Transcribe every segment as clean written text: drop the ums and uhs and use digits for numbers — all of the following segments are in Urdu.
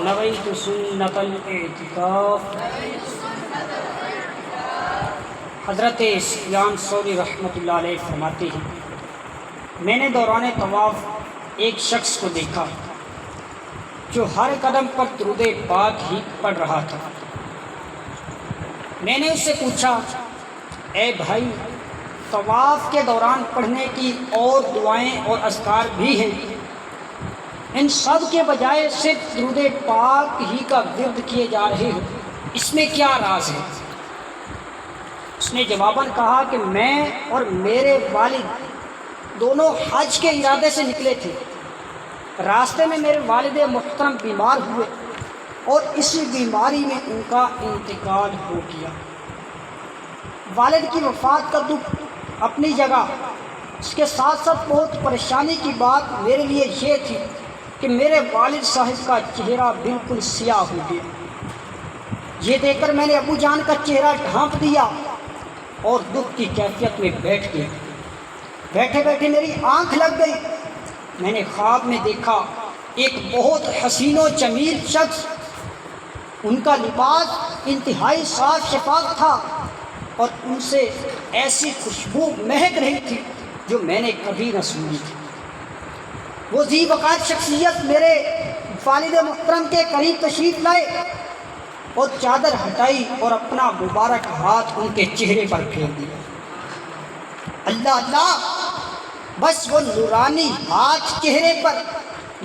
نویت سنت الاعتکاف۔ حضرت سفیان ثوری رحمۃ اللہ علیہ فرماتے ہیں، میں نے دوران طواف ایک شخص کو دیکھا جو ہر قدم پر درود پاک ہی پڑھ رہا تھا۔ میں نے اس سے پوچھا، اے بھائی، طواف کے دوران پڑھنے کی اور دعائیں اور اذکار بھی ہیں، ان سب کے بجائے صرف درود پاک ہی کا ورد کیے جا رہے ہو، اس میں کیا راز ہے؟ اس نے جواباً کہا کہ میں اور میرے والد دونوں حج کے ارادے سے نکلے تھے۔ راستے میں میرے والد محترم بیمار ہوئے اور اسی بیماری میں ان کا انتقال ہو گیا۔ والد کی وفات کا دکھ اپنی جگہ، اس کے ساتھ ساتھ بہت پریشانی کی بات میرے لیے یہ تھی کہ میرے والد صاحب کا چہرہ بالکل سیاہ ہو گیا۔ یہ دیکھ کر میں نے ابو جان کا چہرہ ڈھانپ دیا اور دکھ کی کیفیت میں بیٹھ گیا۔ بیٹھے بیٹھے میری آنکھ لگ گئی۔ میں نے خواب میں دیکھا ایک بہت حسین و جمیل شخص، ان کا لباس انتہائی صاف شفاف تھا اور ان سے ایسی خوشبو مہک رہی تھی جو میں نے کبھی نہ سنی تھی۔ وہ ذی وقار شخصیت میرے والد محترم کے قریب تشریف لائے اور چادر ہٹائی اور اپنا مبارک ہاتھ ان کے چہرے پر پھیر دیا۔ اللہ اللہ، بس وہ نورانی ہاتھ چہرے پر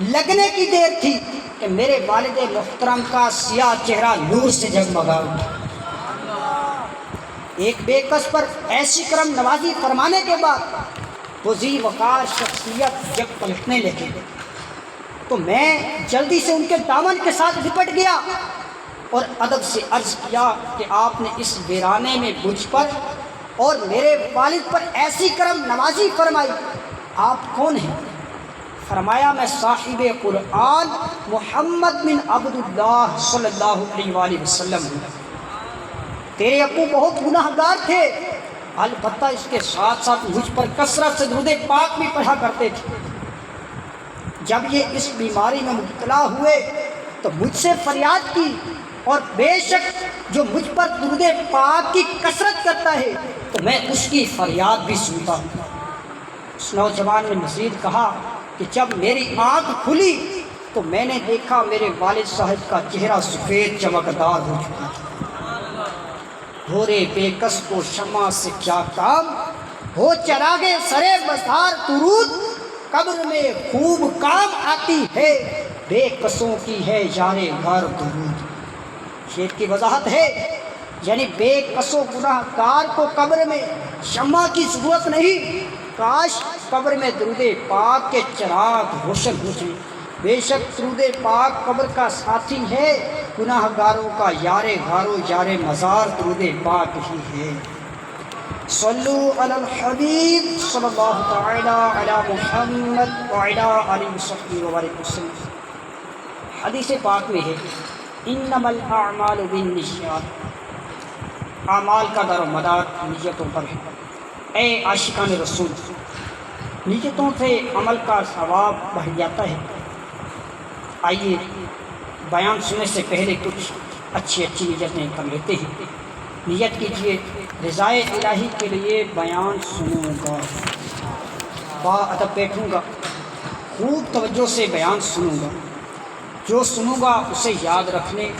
لگنے کی دیر تھی کہ میرے والد محترم کا سیاہ چہرہ نور سے جگمگا اٹھا۔ ایک بے کس پر ایسی کرم نوازی فرمانے کے بعد وہ ذی وقار شخصیت جب پلٹنے لگے تو میں جلدی سے ان کے دامن کے ساتھ لپٹ گیا اور ادب سے عرض کیا کہ آپ نے اس ویرانے میں مجھ پر اور میرے والد پر ایسی کرم نوازی فرمائی، آپ کون ہیں؟ فرمایا، میں صاحب قرآن محمد بن عبد اللہ صلی اللہ علیہ وآلہ وسلم ہوں۔ تیرے ابو بہت گناہ گار تھے، البتہ اس کے ساتھ ساتھ مجھ پر کثرت سے درود پاک بھی پڑھا کرتے تھے۔ جب یہ اس بیماری میں مبتلا ہوئے تو مجھ سے فریاد کی، اور بے شک جو مجھ پر درود پاک کی کثرت کرتا ہے تو میں اس کی فریاد بھی سنتا ہوں۔ اس نوجوان نے مزید کہا کہ جب میری آنکھ کھلی تو میں نے دیکھا میرے والد صاحب کا چہرہ سفید چمکدار ہو چکا تھا۔ بھورے بے کس کو شمع سے کیا کام، ہو چراغے سرے بازار درود، قبر میں خوب کام آتی ہے، بے کسوں کی ہے یار غار درود۔ شعر کی وضاحت ہے، یعنی بے کس و گناہ گار کو قبر میں شمع کی ضرورت نہیں، کاش قبر میں درود پاک کے چراغ روشن ہو جائیں۔ بے شک درود پاک قبر کا ساتھی ہے، گناہ گاروں کا یار غارو یار مزار درود پاک ہی ہے۔ صلو علی الحبیب صلی اللہ تعالی علی محمد وعلی آلہ وصحبہ وبارک وسلم۔ حدیث پاک میں ہے، انما الاعمال بالنیات، اعمال کا دار و مدار نیتوں پر ہے۔ اے عاشقان رسول، نیتوں سے عمل کا ثواب بڑھ جاتا ہے۔ آئیے بیان سننے سے پہلے کچھ اچھی نیتیں کر لیتے ہیں۔ نیت کیجیے، رضائے الہی کے لیے بیان سنوں گا، با ادب بیٹھوں گا، خوب توجہ سے بیان سنوں گا، جو سنوں گا اسے یاد رکھنے،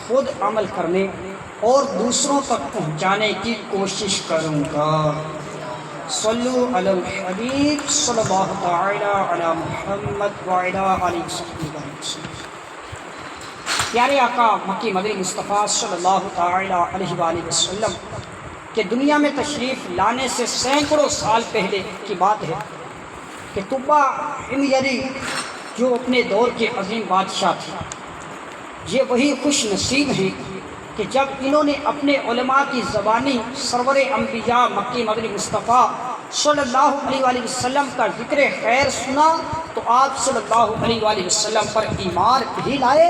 خود عمل کرنے اور دوسروں تک پہنچانے کی کوشش کروں گا۔ صلو علی الحبیب صلی اللہ تعالی علی محمد وعلی آلہ وصحبہ وسلم۔ پیارے آقا مکی مدنی مصطفیٰ صلی اللہ تعالی علیہ وآلہ وسلم کہ دنیا میں تشریف لانے سے سینکڑوں سال پہلے کی بات ہے کہ طبا حمیری جو اپنے دور کے عظیم بادشاہ تھے، یہ وہی خوش نصیب ہیں کہ جب انہوں نے اپنے علماء کی زبانی سرور انبیاء مکی مدنی مصطفیٰ صلی اللہ علیہ وآلہ وسلم کا ذکر خیر سنا تو آپ صلی اللہ علیہ وآلہ وسلم پر ایمان بھی لائے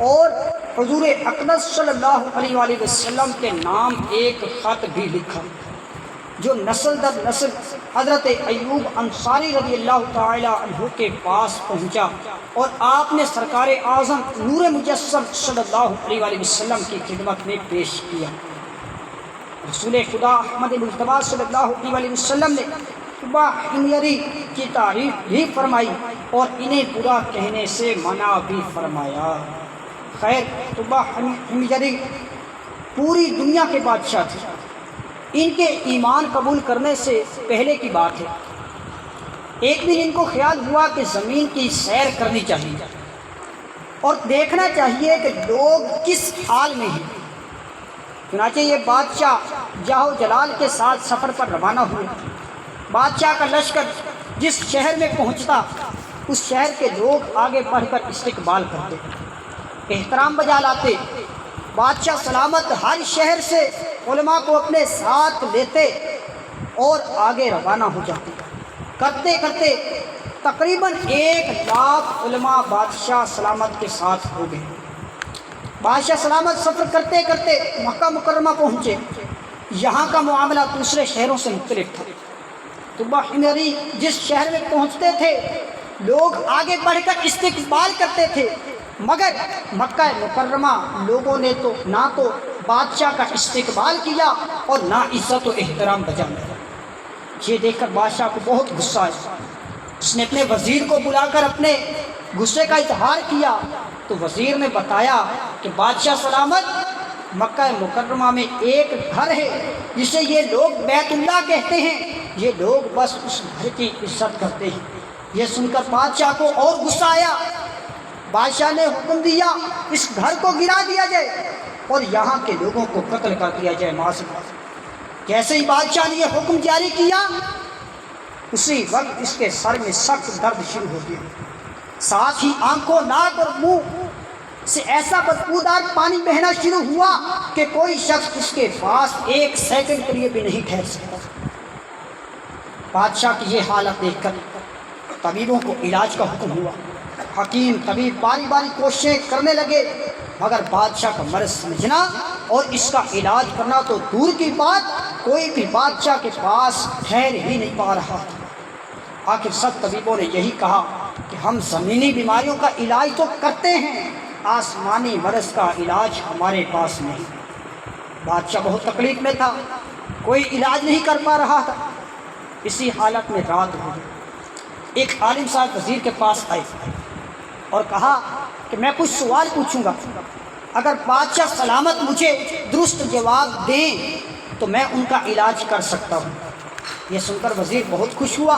اور حضور اقدس صلی اللہ علیہ وآلہ وسلم کے نام ایک خط بھی لکھا جو نسل در نسل حضرت ایوب انصاری رضی اللہ تعالی عنہ کے پاس پہنچا اور آپ نے سرکار اعظم نور مجسم صلی اللہ علیہ وآلہ وسلم کی خدمت میں پیش کیا۔ رسول خدا احمد مجتبیٰ صلی اللہ علیہ وآلہ وسلم نے طبع حمیری کی تعریف بھی فرمائی اور انہیں برا کہنے سے منع بھی فرمایا۔ خیر، طبع حمیری پوری دنیا کے بادشاہ تھے۔ ان کے ایمان قبول کرنے سے پہلے کی بات ہے، ایک دن ان کو خیال ہوا کہ زمین کی سیر کرنی چاہیے اور دیکھنا چاہیے کہ لوگ کس حال میں ہیں۔ چنانچہ یہ بادشاہ جاہ و جلال کے ساتھ سفر پر روانہ ہوئے۔ بادشاہ کا لشکر جس شہر میں پہنچتا اس شہر کے لوگ آگے بڑھ کر استقبال کرتے، احترام بجا لاتے۔ بادشاہ سلامت ہر شہر سے علماء کو اپنے ساتھ لیتے اور آگے روانہ ہو جاتے۔ کرتے کرتے تقریباً 1,00,000 علماء بادشاہ سلامت کے ساتھ ہو گئے۔ بادشاہ سلامت سفر کرتے کرتے مکہ مکرمہ پہنچے۔ یہاں کا معاملہ دوسرے شہروں سے مختلف تھا۔ طبع حمیری جس شہر میں پہنچتے تھے لوگ آگے بڑھ کر استقبال کرتے تھے، مگر مکہ مکرمہ لوگوں نے نہ تو بادشاہ کا استقبال کیا اور نہ عزت و احترام بجایا۔ یہ دیکھ کر بادشاہ کو بہت غصہ آیا۔ اس نے اپنے وزیر کو بلا کر اپنے غصے کا اظہار کیا تو وزیر نے بتایا کہ بادشاہ سلامت مکہ مکرمہ میں ایک گھر ہے جسے یہ لوگ بیت اللہ کہتے ہیں، یہ لوگ بس اس گھر کی عزت کرتے ہیں۔ یہ سن کر بادشاہ کو اور غصہ آیا۔ بادشاہ نے حکم دیا اس گھر کو گرا دیا جائے اور یہاں کے لوگوں کو قتل کر دیا جائے۔ معاذ اللہ۔ جیسے ہی بادشاہ نے یہ حکم جاری کیا اسی وقت اس کے سر میں سخت درد شروع ہو گیا، ساتھ ہی آنکھوں، ناک اور منہ سے ایسا بدبودار پانی بہنا شروع ہوا کہ کوئی شخص اس کے پاس 1 سیکنڈ کے لیے بھی نہیں ٹھہر سکتا۔ بادشاہ کی یہ حالت دیکھ کر طبیبوں کو علاج کا حکم ہوا۔ حکیم طبیب باری باری کوششیں کرنے لگے، مگر بادشاہ کا مرض سمجھنا اور اس کا علاج کرنا تو دور کی بات، کوئی بھی بادشاہ کے پاس ٹھہر ہی نہیں پا رہا تھا۔ آخر سب طبیبوں نے یہی کہا کہ ہم زمینی بیماریوں کا علاج تو کرتے ہیں، آسمانی مرض کا علاج ہمارے پاس نہیں۔ بادشاہ بہت تکلیف میں تھا، کوئی علاج نہیں کر پا رہا تھا۔ اسی حالت میں رات ہو گئی۔ ایک عالم صاحب وزیر کے پاس آئے اور کہا کہ میں کچھ سوال پوچھوں گا، اگر بادشاہ سلامت مجھے درست جواب دیں تو میں ان کا علاج کر سکتا ہوں۔ یہ سن کر وزیر بہت خوش ہوا،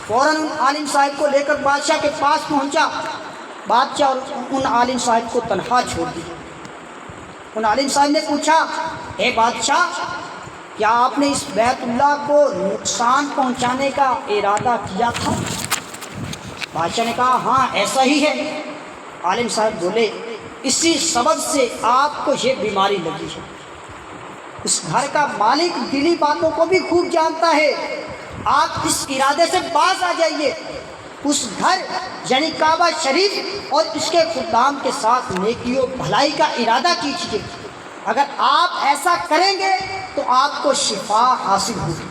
فوراً ان عالم صاحب کو لے کر بادشاہ کے پاس پہنچا۔ بادشاہ اور ان عالم صاحب کو تنہا چھوڑ دیا۔ ان عالم صاحب نے پوچھا، اے بادشاہ، کیا آپ نے اس بیت اللہ کو نقصان پہنچانے کا ارادہ کیا تھا؟ بادشاہ نے کہا، ہاں ایسا ہی ہے۔ عالم صاحب بولے، اسی سبب سے آپ کو یہ بیماری لگی ہے۔ اس گھر کا مالک دلی باتوں کو بھی خوب جانتا ہے، آپ اس ارادے سے باز آ جائیے۔ اس گھر یعنی کعبہ شریف اور اس کے خدام کے ساتھ نیکی و بھلائی کا ارادہ کیجیے۔ اگر آپ ایسا کریں گے تو آپ کو شفا حاصل ہوگی۔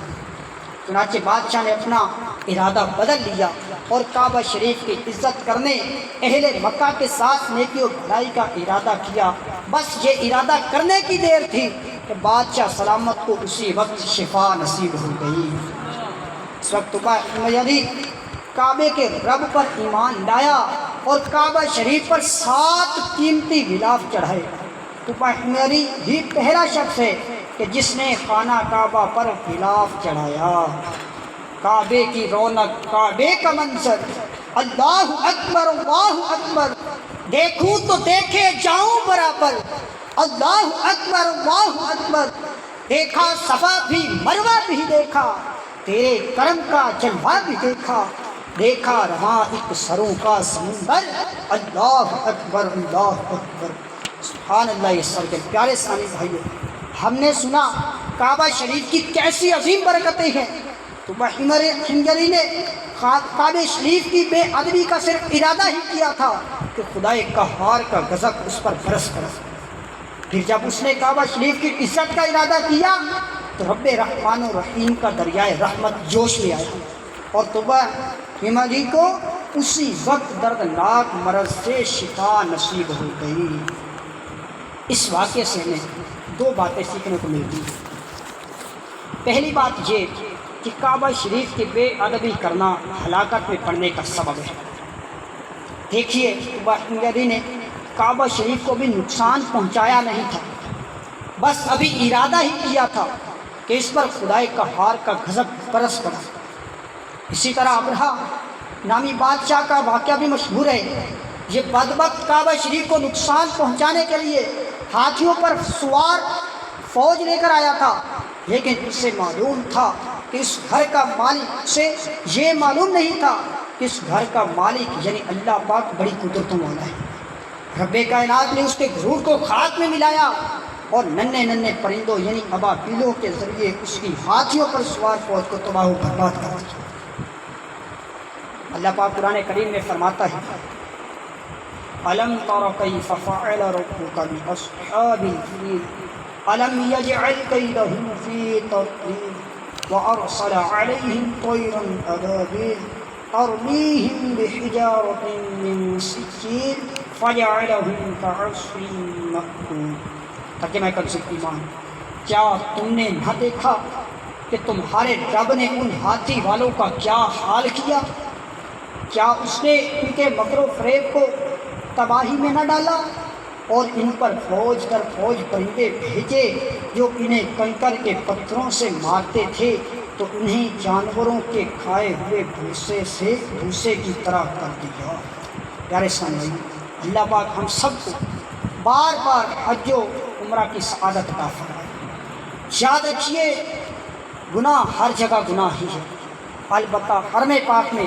چنانچہ بادشاہ نے اپنا ارادہ بدل لیا اور کعبہ شریف کی عزت کرنے، اہل مکہ کے ساتھ نیکی و بھلائی کا ارادہ کیا۔ بس یہ ارادہ کرنے کی دیر تھی کہ بادشاہ سلامت کو اسی وقت شفا نصیب ہو گئی۔ اس وقت حمیری کعبے کے رب پر ایمان لایا اور کعبہ شریف پر 7 قیمتی غلاف چڑھائے۔ حمیری ہی پہلا شخص ہے کہ جس نے خانہ کعبہ پر غلاف چڑھایا۔ کعبے کی رونق، کعبے کا منظر، اللہ اکبر اللہ اکبر، دیکھوں تو دیکھے جاؤں برابر، اللہ اکبر اللہ اکبر، دیکھا صفا بھی مروہ بھی دیکھا، تیرے کرم کا جلوہ بھی دیکھا، دیکھا رواں ایک سروں کا سمندر، اللہ اکبر اللہ اکبر۔ سبحان اللہ۔ یہ سب کے پیارے سامع بھائیو، ہم نے سنا کعبہ شریف کی کیسی عظیم برکتیں ہیں۔ تو حمیری نے کعبہ شریف کی بے ادبی کا صرف ارادہ ہی کیا تھا کہ خدائے قہار کا غضب اس پر برس پڑا۔ پھر جب اس نے کعبہ شریف کی عزت کا ارادہ کیا تو رب رحمان الرحیم کا دریائے رحمت جوش میں آیا اور توبہ ہیما جی کو اسی وقت دردناک مرض سے شفا نصیب ہو گئی۔ اس واقعے سے ہمیں دو باتیں سیکھنے کو ملتی ہیں۔ پہلی بات یہ کہ کعبہ شریف کی بے ادبی کرنا ہلاکت میں پڑنے کا سبب ہے۔ دیکھیے توبہ ہیما جی نے کعبہ شریف کو بھی نقصان پہنچایا نہیں تھا، بس ابھی ارادہ ہی کیا تھا کہ اس پر خدائے قہار کا غضب برس پڑا۔ اسی طرح ابرہہ نامی بادشاہ کا واقعہ بھی مشہور ہے۔ یہ بدبخت کعبہ شریف کو نقصان پہنچانے کے لیے ہاتھیوں پر سوار فوج لے کر آیا تھا، لیکن اسے معلوم تھا کہ اس گھر کا مالک، سے یہ معلوم نہیں تھا کہ اس گھر کا مالک یعنی اللہ پاک بڑی قدرتوں والا ہے۔ رب کائنات نے اس کے غرور کو خاک میں ملایا اور ننھے ننھے پرندوں یعنی ابابیلوں کے ذریعے اس کی ہاتھیوں پر سوار فوج کو تباہ و برباد کر دیا۔ اللہ پاک قرآن کریم میں فرماتا ہے أَلَمْ تَرَ كَيْفَ فَعَلَ رَبُّكَ بِأَصْحَابِ الْفِيلِ أَلَمْ يَجْعَلْ كَيْدَهُمْ فِي تَضْلِيلٍ وَأَرْسَلَ عَلَيْهِمْ طَيْرًا أَبَابِيلَ تَرْمِيهِمْ بِحِجَارَةٍ مِّن سِجِّيلٍ فَجَعَلَهُمْ كَعَصْفٍ مَّأْكُولٍ۔ ترجمہ کنز ایمان، کیا تم نے نہ دیکھا کہ تمہارے رب نے ان ہاتھی والوں کا کیا حال کیا؟ کیا اس نے ان کے مکر و فریب کو تباہی میں نہ ڈالا اور ان پر فوج در فوج پرندے بھیجے جو انہیں کنکر کے پتھروں سے مارتے تھے تو انہیں جانوروں کے کھائے ہوئے بھوسے کی طرح کر دیا۔ پیارے سامعین، اللہ پاک ہم سب کو بار بار حج و عمرہ کی سعادت عطا فرمائے۔ یاد رکھیے گناہ ہر جگہ گناہ ہی ہے، البتہ حرم پاک میں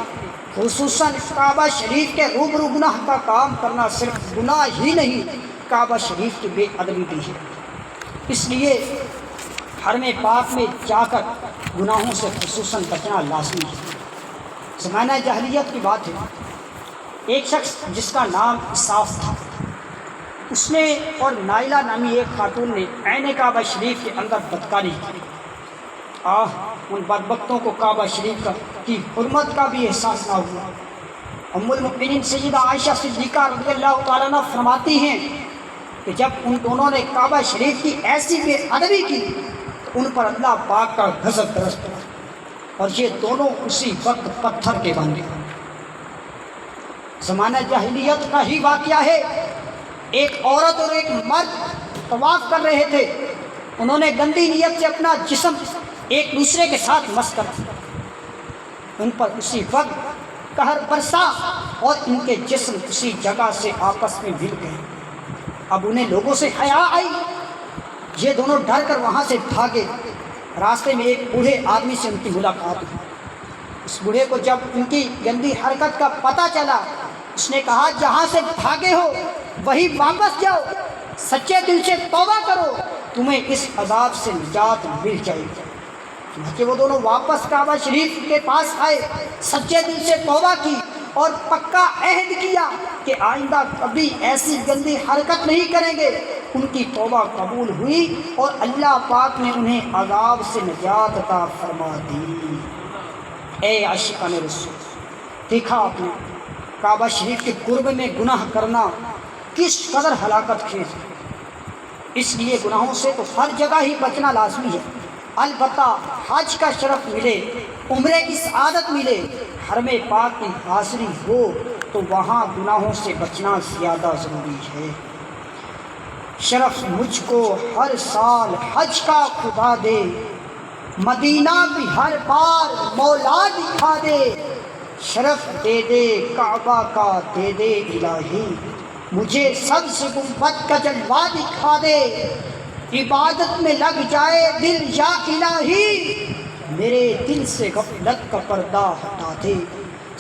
خصوصاً کعبہ شریف کے روبرو گناہ کا کام کرنا صرف گناہ ہی نہیں، کعبہ شریف کی بے ادبی بھی ہے۔ اس لیے حرم پاک میں جا کر گناہوں سے خصوصاً بچنا لازمی ہے۔ زمانہ جاہلیت کی بات ہے، ایک شخص جس کا نام اساف تھا، اس نے اور نائلہ نامی ایک خاتون نے عین کعبہ شریف کے اندر بدکاری کی۔ ان بدبختوں کو کعبہ شریف کی حرمت کا بھی احساس نہ ہوا۔ ام المؤمنین سیدہ عائشہ صدیقہ رضی اللہ تعالیٰ عنہ فرماتی ہیں کہ جب ان دونوں نے کعبہ شریف کی ایسی بے ادبی کی تو ان پر اللہ پاک کا غضب برس پڑا اور یہ دونوں اسی وقت پتھر کے بن گئے۔ زمانہ جاہلیت کا ہی واقعہ ہے، ایک عورت اور ایک مرد طواف کر رہے تھے، انہوں نے گندی نیت سے اپنا جسم ایک دوسرے کے ساتھ مس کر دیا، ان پر اسی وقت قہر برسا اور ان کے جسم اسی جگہ سے آپس میں مل گئے۔ اب انہیں لوگوں سے حیا آئی، یہ دونوں ڈر کر وہاں سے بھاگے۔ راستے میں ایک بوڑھے آدمی سے ان کی ملاقات ہوئی۔ اس بوڑھے کو جب ان کی گندی حرکت کا پتہ چلا، اس نے کہا جہاں سے بھاگے ہو وہی واپس جاؤ، سچے دل سے توبہ کرو، تمہیں اس عذاب سے نجات مل جائے گی۔ چنانچہ وہ دونوں واپس کعبہ شریف کے پاس آئے، سچے دل سے توبہ کی اور پکا عہد کیا کہ آئندہ کبھی ایسی گندی حرکت نہیں کریں گے۔ ان کی توبہ قبول ہوئی اور اللہ پاک نے انہیں عذاب سے نجات عطا فرما دی۔ اے عاشقان رسول، دیکھا آپ نے کعبہ شریف کے قرب میں گناہ کرنا کس قدر ہلاکت خیز ہے۔ اس لیے گناہوں سے تو ہر جگہ ہی بچنا لازمی ہے، البتہ حج کا شرف ملے، عمرے کی سعادت ملے، حرم پاک کی حاضری ہو تو وہاں گناہوں سے بچنا زیادہ ضروری ہے۔ شرف مجھ کو ہر سال حج کا خدا دے، مدینہ بھی ہر بار مولا دکھا دے، شرف دے دے کعبہ کا دے دے الہی، مجھے سبز گنبد کا جلوہ دکھا دے، عبادت میں لگ جائے دل یا الہی، میرے دل سے غفلت کا پردہ ہٹا دے،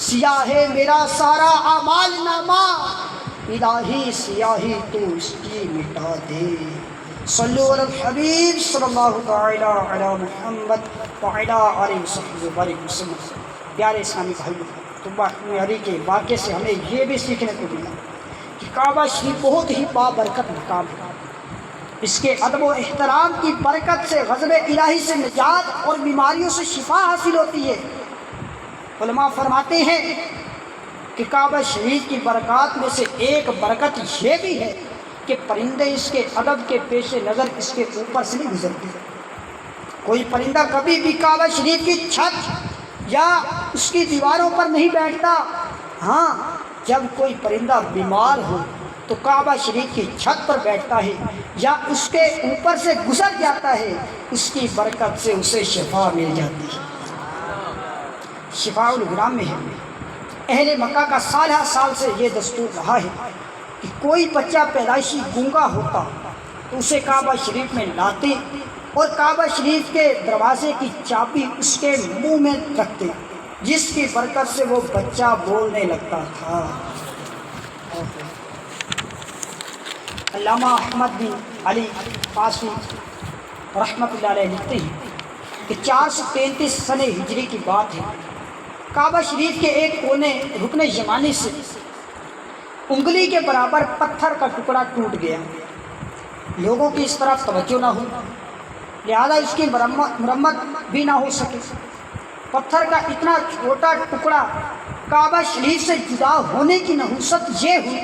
سیاہ ہے میرا سارا اعمال نامہ، الہی سیاہی تو اس کی مٹا دے۔ صلو علی الحبیب صلی اللہ تعالی علی محمد وعلی آلہ وصحبہ وبارک وسلم۔ پیارے اسلامی بھائیو، توبہ علی کے واقعے سے ہمیں یہ بھی سیکھنے کو ملا کہ کعبہ شریف بہت ہی بابرکت مقام ہے۔ اس کے ادب و احترام کی برکت سے غضب الہی سے نجات اور بیماریوں سے شفا حاصل ہوتی ہے۔ علماء فرماتے ہیں کہ کعبہ شریف کی برکات میں سے ایک برکت یہ بھی ہے کہ پرندے اس کے ادب کے پیش نظر اس کے اوپر سے نہیں گزرتے۔ کوئی پرندہ کبھی بھی کعبہ شریف کی چھت یا اس کی دیواروں پر نہیں بیٹھتا۔ ہاں، جب کوئی پرندہ بیمار ہو تو کعبہ شریف کی چھت پر بیٹھتا ہے یا اس کے اوپر سے گزر جاتا ہے، اس کی برکت سے اسے شفا مل جاتی ہے۔ شفاء الغرام میں ہے، اہل مکہ کا سالہ سال سے یہ دستور رہا ہے کہ کوئی بچہ پیدائشی گونگا ہوتا تو اسے کعبہ شریف میں لاتے اور کعبہ شریف کے دروازے کی چابی اس کے منہ میں رکھتے، جس کی برکت سے وہ بچہ بولنے لگتا تھا۔ علامہ احمد بن علی قاسمی رحمۃ اللہ علیہ لکھتے ہیں کہ 433 سن ہجری کی بات ہے، کعبہ شریف کے ایک کونے رکن یمانی سے انگلی کے برابر پتھر کا ٹکڑا ٹوٹ گیا۔ لوگوں کی اس طرف توجہ نہ ہوئی، لہذا اس کی مرمت بھی نہ ہو سکے۔ پتھر کا اتنا چھوٹا ٹکڑا کعبہ شریف سے جدا ہونے کی نحوست یہ ہوئی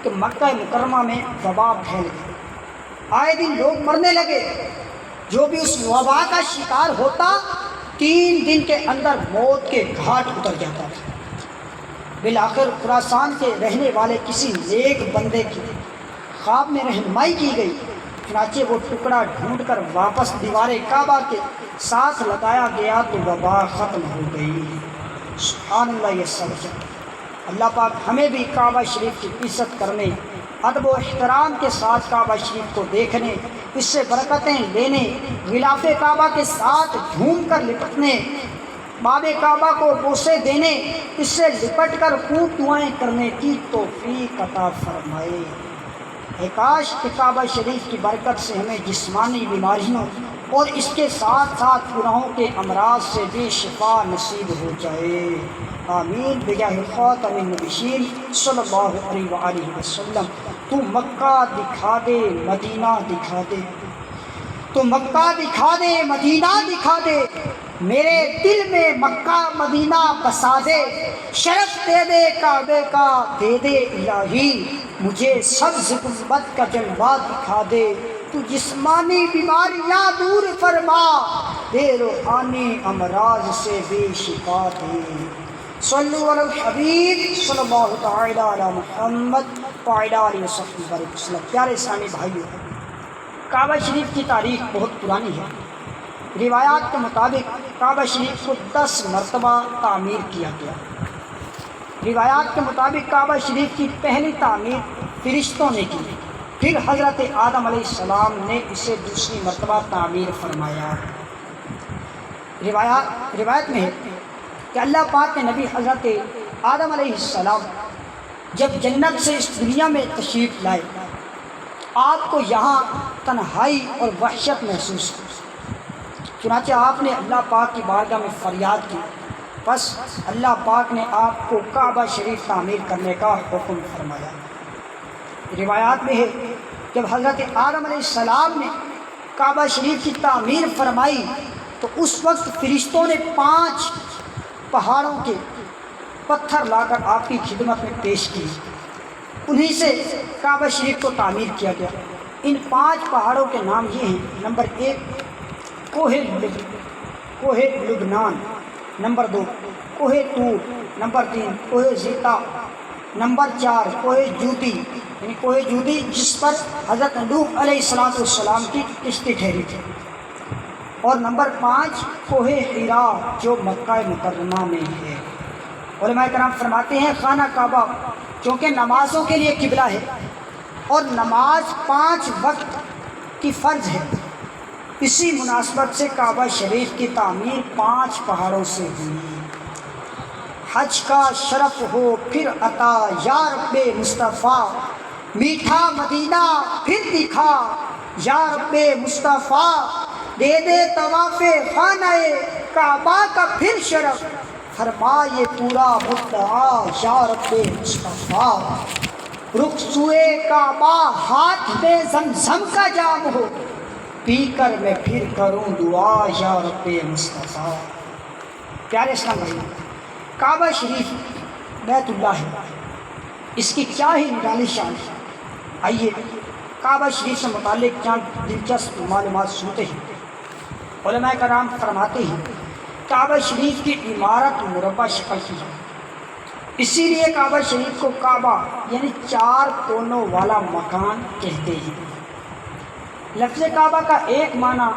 کہ مکہ مکرمہ میں وبا پھیل گئی۔ آئے دن لوگ مرنے لگے۔ جو بھی اس وبا کا شکار ہوتا 3 دن کے اندر موت کے گھاٹ اتر جاتا تھا۔ بالآخر خراسان کے رہنے والے کسی نیک بندے کی خواب میں رہنمائی کی گئی، چنانچہ وہ ٹکڑا ڈھونڈ کر واپس دیوار کعبہ کے ساتھ لگایا گیا تو وبا ختم ہو گئی۔ سبحان اللہ، یہ سب ہے۔ اللہ پاک ہمیں بھی کعبہ شریف کی عزت کرنے، ادب و احترام کے ساتھ کعبہ شریف کو دیکھنے، اس سے برکتیں لینے، غلاف کعبہ کے ساتھ جھوم کر لپٹنے، باب کعبہ کو بوسے دینے، اس سے لپٹ کر خوب دعائیں کرنے کی توفیق عطا فرمائے۔ اے کاش کہ کعبہ شریف کی برکت سے ہمیں جسمانی بیماریوں اور اس کے ساتھ ساتھ گناہوں کے امراض سے بھی شفا نصیب ہو جائے۔ آمین بجاہ خاتم النبیین صلی اللہ علیہ وآلہ وسلم۔ تو مکہ دکھا دے، مدینہ دکھا دے، تو مکہ دکھا دے، مدینہ دکھا دے، میرے دل میں مکہ مدینہ بسا دے، شرف دے دے کعبے کا دے دے الہی، مجھے سبز گنبد کا جلوہ دکھا دے، تو جسمانی بیماریاں دور فرما دے، روحانی امراض سے بھی شفا دے۔ صلو علی الحبیب صلی اللہ تعالی علی محمد وعلی آلہ وصحبہ وسلم۔ پیارے اسلامی بھائیو، کعبہ شریف کی تاریخ بہت پرانی ہے۔ روایات کے مطابق کعبہ شریف کو 10 مرتبہ تعمیر کیا گیا۔ روایات کے مطابق کعبہ شریف کی پہلی تعمیر فرشتوں نے کی، پھر حضرت آدم علیہ السلام نے اسے دوسری مرتبہ تعمیر فرمایا۔ روایت میں ہے کہ اللہ پاک کے نبی حضرت آدم علیہ السلام جب جنت سے اس دنیا میں تشریف لائے، آپ کو یہاں تنہائی اور وحشت محسوس ہوئی، چنانچہ آپ نے اللہ پاک کی بارگاہ میں فریاد کی، بس اللہ پاک نے آپ کو کعبہ شریف تعمیر کرنے کا حکم فرمایا۔ روایات میں ہے جب حضرت آدم علیہ السلام نے کعبہ شریف کی تعمیر فرمائی تو اس وقت فرشتوں نے 5 پہاڑوں کے پتھر لا کر آپ کی خدمت میں پیش کی، انہی سے کعبہ شریف کو تعمیر کیا گیا۔ ان 5 پہاڑوں کے نام یہ ہیں: نمبر 1 کوہ لبنان، نمبر 2 کوہ طور، نمبر 3 کوہ زیتا، نمبر 4 کوہ جودی، یعنی کوہ جودی جس پر حضرت نوح علیہ السلام کی کشتی ٹھہری تھی، اور نمبر 5 کوہ حرا جو مکہ مکرمہ میں ہے۔ علماء کرام فرماتے ہیں خانہ کعبہ چونکہ نمازوں کے لیے قبلہ ہے اور نماز 5 وقت کی فرض ہے، اسی مناسبت سے کعبہ شریف کی تعمیر 5 پہاڑوں سے ہوئی۔ حج کا شرف ہو پھر عطا یا رب مصطفیٰ، میٹھا مدینہ پھر دکھا یا رب مصطفیٰ، دے دے طواف خانہ کعبہ کا پھر شرف، فرما یہ پورا مدعا یا رب مصطفیٰ۔ رخ سوئے کعبہ ہاتھ میں زمزم کا جام ہو، پی کر میں پھر کروں دعا یا رب مصطفیٰ۔ پیارے اسلام بھائی، کعبہ شریف بیت اللہ ہے، اس کی کیا ہی نرالی شان ہے۔ آئیے کعبہ شریف سے متعلق چند دلچسپ معلومات سنتے ہیں۔ علماء کرام فرماتے ہیں کعبہ شریف کی عمارت مربع شکل کی ہے، اسی لیے کعبہ شریف کو کعبہ یعنی 4 کونوں والا مکان کہتے ہیں۔ لفظ کعبہ کا ایک معنی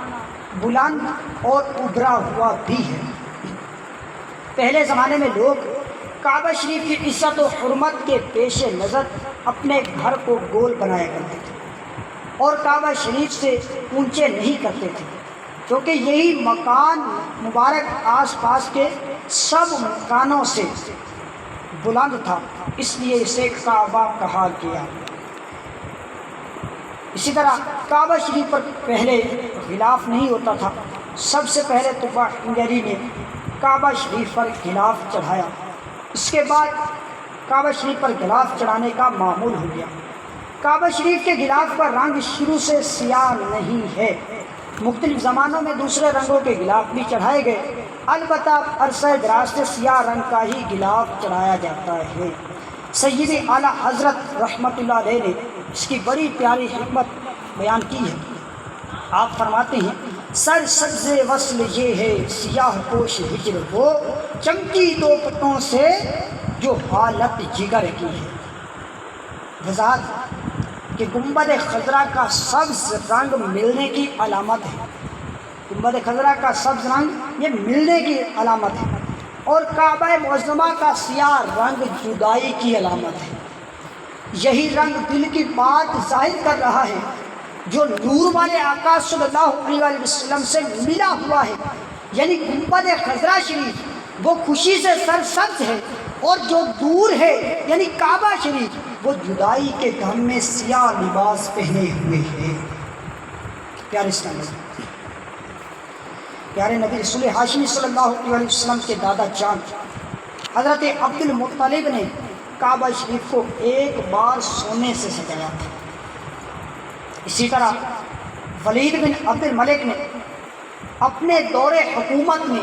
بلند اور ابھرا ہوا بھی ہے۔ پہلے زمانے میں لوگ کعبہ شریف کی عزت و حرمت کے پیش نظر اپنے گھر کو گول بنایا کرتے تھے اور کعبہ شریف سے اونچے نہیں کرتے تھے، کیونکہ یہی مکان مبارک آس پاس کے سب مکانوں سے بلند تھا، اس لیے اسے کعبہ کہا گیا۔ اسی طرح کعبہ شریف پر پہلے غلاف نہیں ہوتا تھا۔ سب سے پہلے طوفا ہنگری نے کعبہ شریف پر غلاف چڑھایا، اس کے بعد کعبہ شریف پر غلاف چڑھانے کا معمول ہو گیا۔ کعبہ شریف کے غلاف کا رنگ شروع سے سیاہ نہیں ہے، مختلف زمانوں میں دوسرے رنگوں کے غلاف بھی چڑھائے گئے، البتہ عرصہ دراز سے سیاہ رنگ کا ہی غلاف چڑھایا جاتا ہے۔ سید اعلیٰ حضرت رحمۃ اللہ علیہ نے اس کی بڑی پیاری حکمت بیان کی ہے۔ آپ فرماتے ہیں سر سبز وصل یہ ہے سیاہ پوش ہجر ہو، چمکی 2 پتوں سے جو حالت جگر کی ہے۔ وضاحت کہ گنبد خضرا کا سبز رنگ ملنے کی علامت ہے، گنبد خضرا کا سبز رنگ یہ ملنے کی علامت ہے، اور کعبہ معظمہ کا سیاہ رنگ جدائی کی علامت ہے۔ یہی رنگ دل کی بات ظاہر کر رہا ہے جو نور والے آقا صلی اللہ علیہ وسلم سے ملا ہوا ہے، یعنی گنبد خضرا شریف وہ خوشی سے سرسبز ہے، اور جو دور ہے یعنی کعبہ شریف وہ جدائی کے غم میں سیاہ لباس پہنے ہوئے ہے۔ پیارے اسلام، پیارے نبی رسول ہاشمی صلی اللہ علیہ وسلم کے دادا جان حضرت عبد المطلب نے کعبہ شریف کو ایک بار سونے سے سجایا تھا۔ اسی طرح ولید بن عبد الملک نے اپنے دور حکومت میں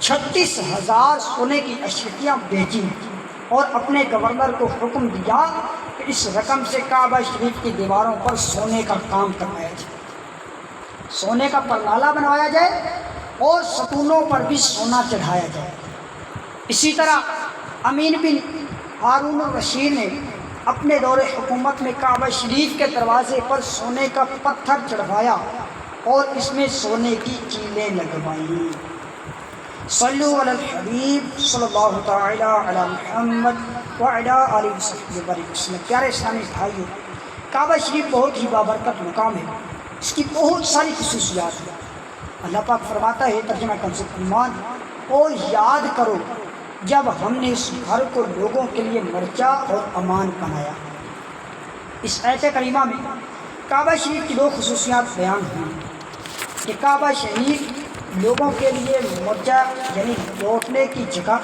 36,000 سونے کی اشرفیاں بیچی اور اپنے گورنر کو حکم دیا کہ اس رقم سے کعبہ شریف کی دیواروں پر سونے کا کام کروایا جائے، سونے کا پرنالہ بنوایا جائے اور ستونوں پر بھی سونا چڑھایا جائے۔ اسی طرح امین بن ہارون الرشید نے اپنے دور حکومت میں کعبہ شریف کے دروازے پر سونے کا پتھر چڑھوایا اور اس میں سونے کی کیلیں لگوائیں۔ صلو علی الحبیب صلی اللہ تعالی علی محمد وعلی آلہ وصحبہ وسلم۔ پیارے اسلامی بھائیو، کعبہ شریف بہت ہی بابرکت مقام ہے، اس کی بہت ساری خصوصیات ہیں۔ اللہ پاک فرماتا ہے ترجمہ کنز ایمان، اور یاد کرو جب ہم نے اس گھر کو لوگوں کے لیے مرجع اور امان بنایا۔ اس آیت کریمہ میں کعبہ شریف کی 2 خصوصیات بیان ہوئی کہ کعبہ شریف لوگوں کے لیے مرجع یعنی لوٹنے کی جگہ،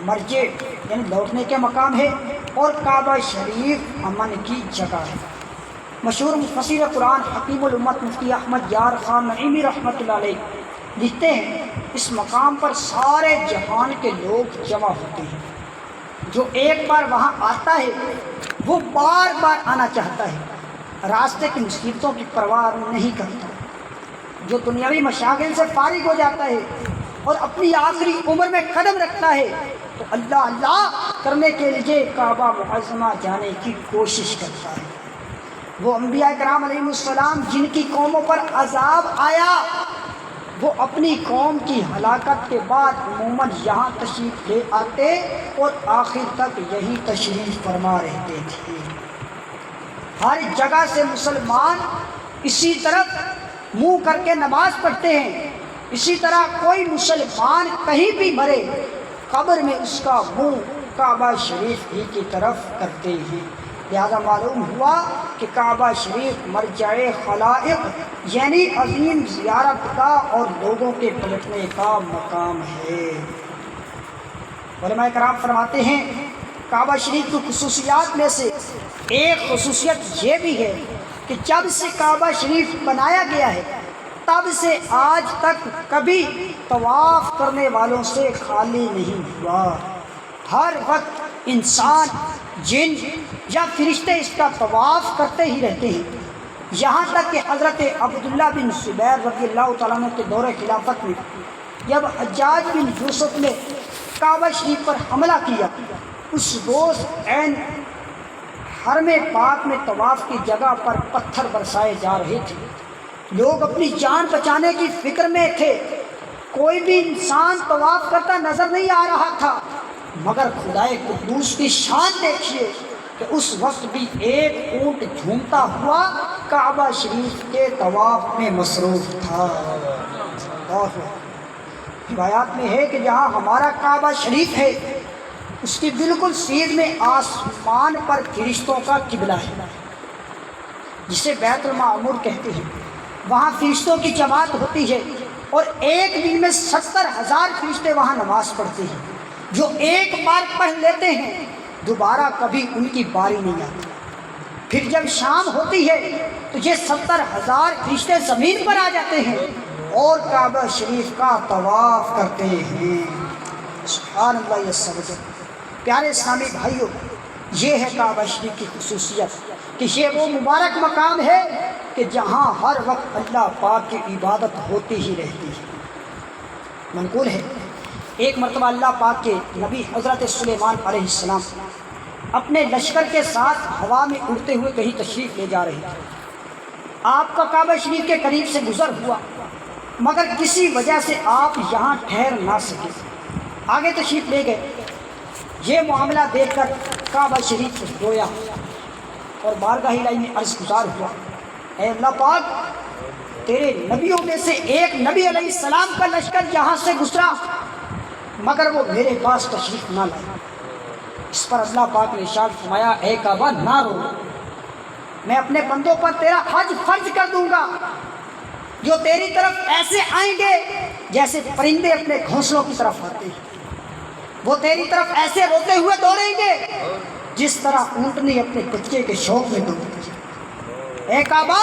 مرجع یعنی لوٹنے کے مقام ہے، اور کعبہ شریف امن کی جگہ ہے۔ مشہور مفسر قرآن حکیم الامت مفتی احمد یار خان نعیمی رحمۃ اللہ علیہ لکھتے ہیں اس مقام پر سارے جہان کے لوگ جمع ہوتے ہیں، جو ایک بار وہاں آتا ہے وہ بار بار آنا چاہتا ہے، راستے کی مصیبتوں کی پرواہ نہیں کرتا، جو دنیاوی مشاغل سے فارغ ہو جاتا ہے اور اپنی آخری عمر میں قدم رکھتا ہے تو اللہ اللہ کرنے کے لیے کعبہ معظمہ جانے کی کوشش کرتا ہے۔ وہ انبیاء کرام علیہ السلام جن کی قوموں پر عذاب آیا وہ اپنی قوم کی ہلاکت کے بعد عموماً یہاں تشریف لے آتے اور آخر تک یہی تشریف فرما رہتے تھے۔ ہر جگہ سے مسلمان اسی طرف منہ کر کے نماز پڑھتے ہیں، اسی طرح کوئی مسلمان کہیں بھی مرے قبر میں اس کا منہ کعبہ شریف ہی کی طرف کرتے ہیں۔ لہذا معلوم ہوا کہ کعبہ شریف مرجع خلائق یعنی عظیم زیارت کا اور لوگوں کے پلٹنے کا مقام ہے۔ علماء کرام فرماتے ہیں کعبہ شریف کی خصوصیات میں سے ایک خصوصیت یہ بھی ہے کہ جب سے کعبہ شریف بنایا گیا ہے تب سے آج تک کبھی طواف کرنے والوں سے خالی نہیں ہوا۔ ہر وقت انسان، جن یا فرشتے اس کا طواف کرتے ہی رہتے ہیں، یہاں تک کہ حضرت عبداللہ بن زبیر رضی اللہ تعالیٰ عنہ کے دور خلافت میں جب حجاج بن یوسف نے کعبہ شریف پر حملہ کیا، اس روز عین حرم پاک میں طواف کی جگہ پر پتھر برسائے جا رہے تھے۔ لوگ اپنی جان بچانے کی فکر میں تھے، کوئی بھی انسان طواف کرتا نظر نہیں آ رہا تھا، مگر خدائے قدوس کی شان دیکھیے کہ اس وقت بھی ایک اونٹ جھومتا ہوا کعبہ شریف کے طواف میں مصروف تھا۔ اور روایات میں ہے کہ جہاں ہمارا کعبہ شریف ہے اس کی بالکل سیدھ میں آسمان پر فرشتوں کا قبلہ ہے، جسے بیت المعمور کہتے ہیں۔ وہاں فرشتوں کی جماعت ہوتی ہے اور ایک دن میں 70,000 فرشتے وہاں نماز پڑھتے ہیں، جو ایک بار پڑھ لیتے ہیں دوبارہ کبھی ان کی باری نہیں آتی۔ پھر جب شام ہوتی ہے تو یہ 70,000 فرشتے زمین پر آ جاتے ہیں اور کعبہ شریف کا طواف کرتے ہیں۔ سبحان اللہ یسوع۔ پیارے اسلامی بھائیوں، یہ ہے کعبہ شریف کی خصوصیت کہ یہ وہ مبارک مقام ہے کہ جہاں ہر وقت اللہ پاک کی عبادت ہوتی ہی رہتی ہے۔ منقول ہے ایک مرتبہ اللہ پاک کے نبی حضرت سلیمان علیہ السلام اپنے لشکر کے ساتھ ہوا میں اڑتے ہوئے کہیں تشریف لے جا رہے تھے۔ آپ کا کعبہ شریف کے قریب سے گزر ہوا، مگر کسی وجہ سے آپ یہاں ٹھہر نہ سکے، آگے تشریف لے گئے۔ یہ معاملہ دیکھ کر کعبہ شریف رویا اور بارگاہ الہی میں عرض گزار ہوا، اے اللہ پاک، تیرے نبیوں میں سے ایک نبی علیہ السلام کا لشکر یہاں سے گزرا مگر وہ میرے پاس تشریف نہ لائے۔ اس پر اللہ پاک نے ارشاد فرمایا، اے کعبہ نہ رو، میں اپنے بندوں پر تیرا حج فرض کر دوں گا، جو تیری طرف ایسے آئیں گے جیسے پرندے اپنے گھونسلوں کی طرف آتے ہیں، وہ تیری طرف ایسے روتے ہوئے دوڑیں گے جس طرح اونٹنی اپنے بچے کے شوق میں دوڑتی ہے۔ اے کعبہ،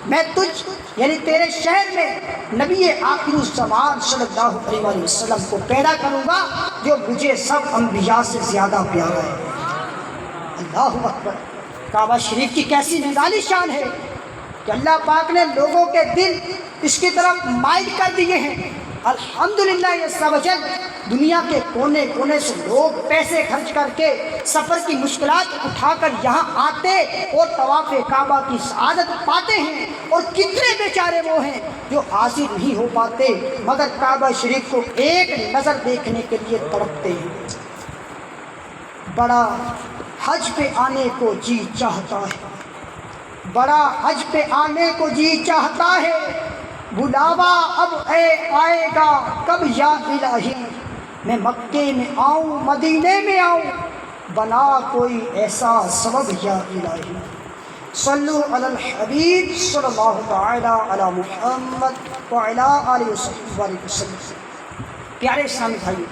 میں تجھ یعنی تیرے شہر میں نبی آخر الزمان صلی اللہ علیہ وسلم کو پیدا کروں گا جو مجھے سب انبیاء سے زیادہ پیارا ہے۔ اللہ اکبر۔ کعبہ شریف کی کیسی نرالی شان ہے کہ اللہ پاک نے لوگوں کے دل اس کی طرف مائل کر دیے ہیں۔ الحمدللہ عز و جل، دنیا کے کونے کونے سے لوگ پیسے خرچ کر کے سفر کی مشکلات اٹھا کر یہاں آتے اور طواف کعبہ کی سعادت پاتے ہیں، اور کتنے بیچارے وہ ہیں جو حاضر نہیں ہو پاتے مگر کعبہ شریف کو ایک نظر دیکھنے کے لیے تڑپتے ہیں۔ بڑا حج پہ آنے کو جی چاہتا ہے، بڑا حج پہ آنے کو جی چاہتا ہے، بلاوا اب آئے گا کب یا الہی، میں مکے میں آؤں مدینے میں آؤں، بنا کوئی ایسا سبب یا الہی۔ صلو علی الحبیب صلی اللہ تعالی علی محمد وعلی آلہ وصحبہ وسلم۔ پیارے اسلامی بھائی،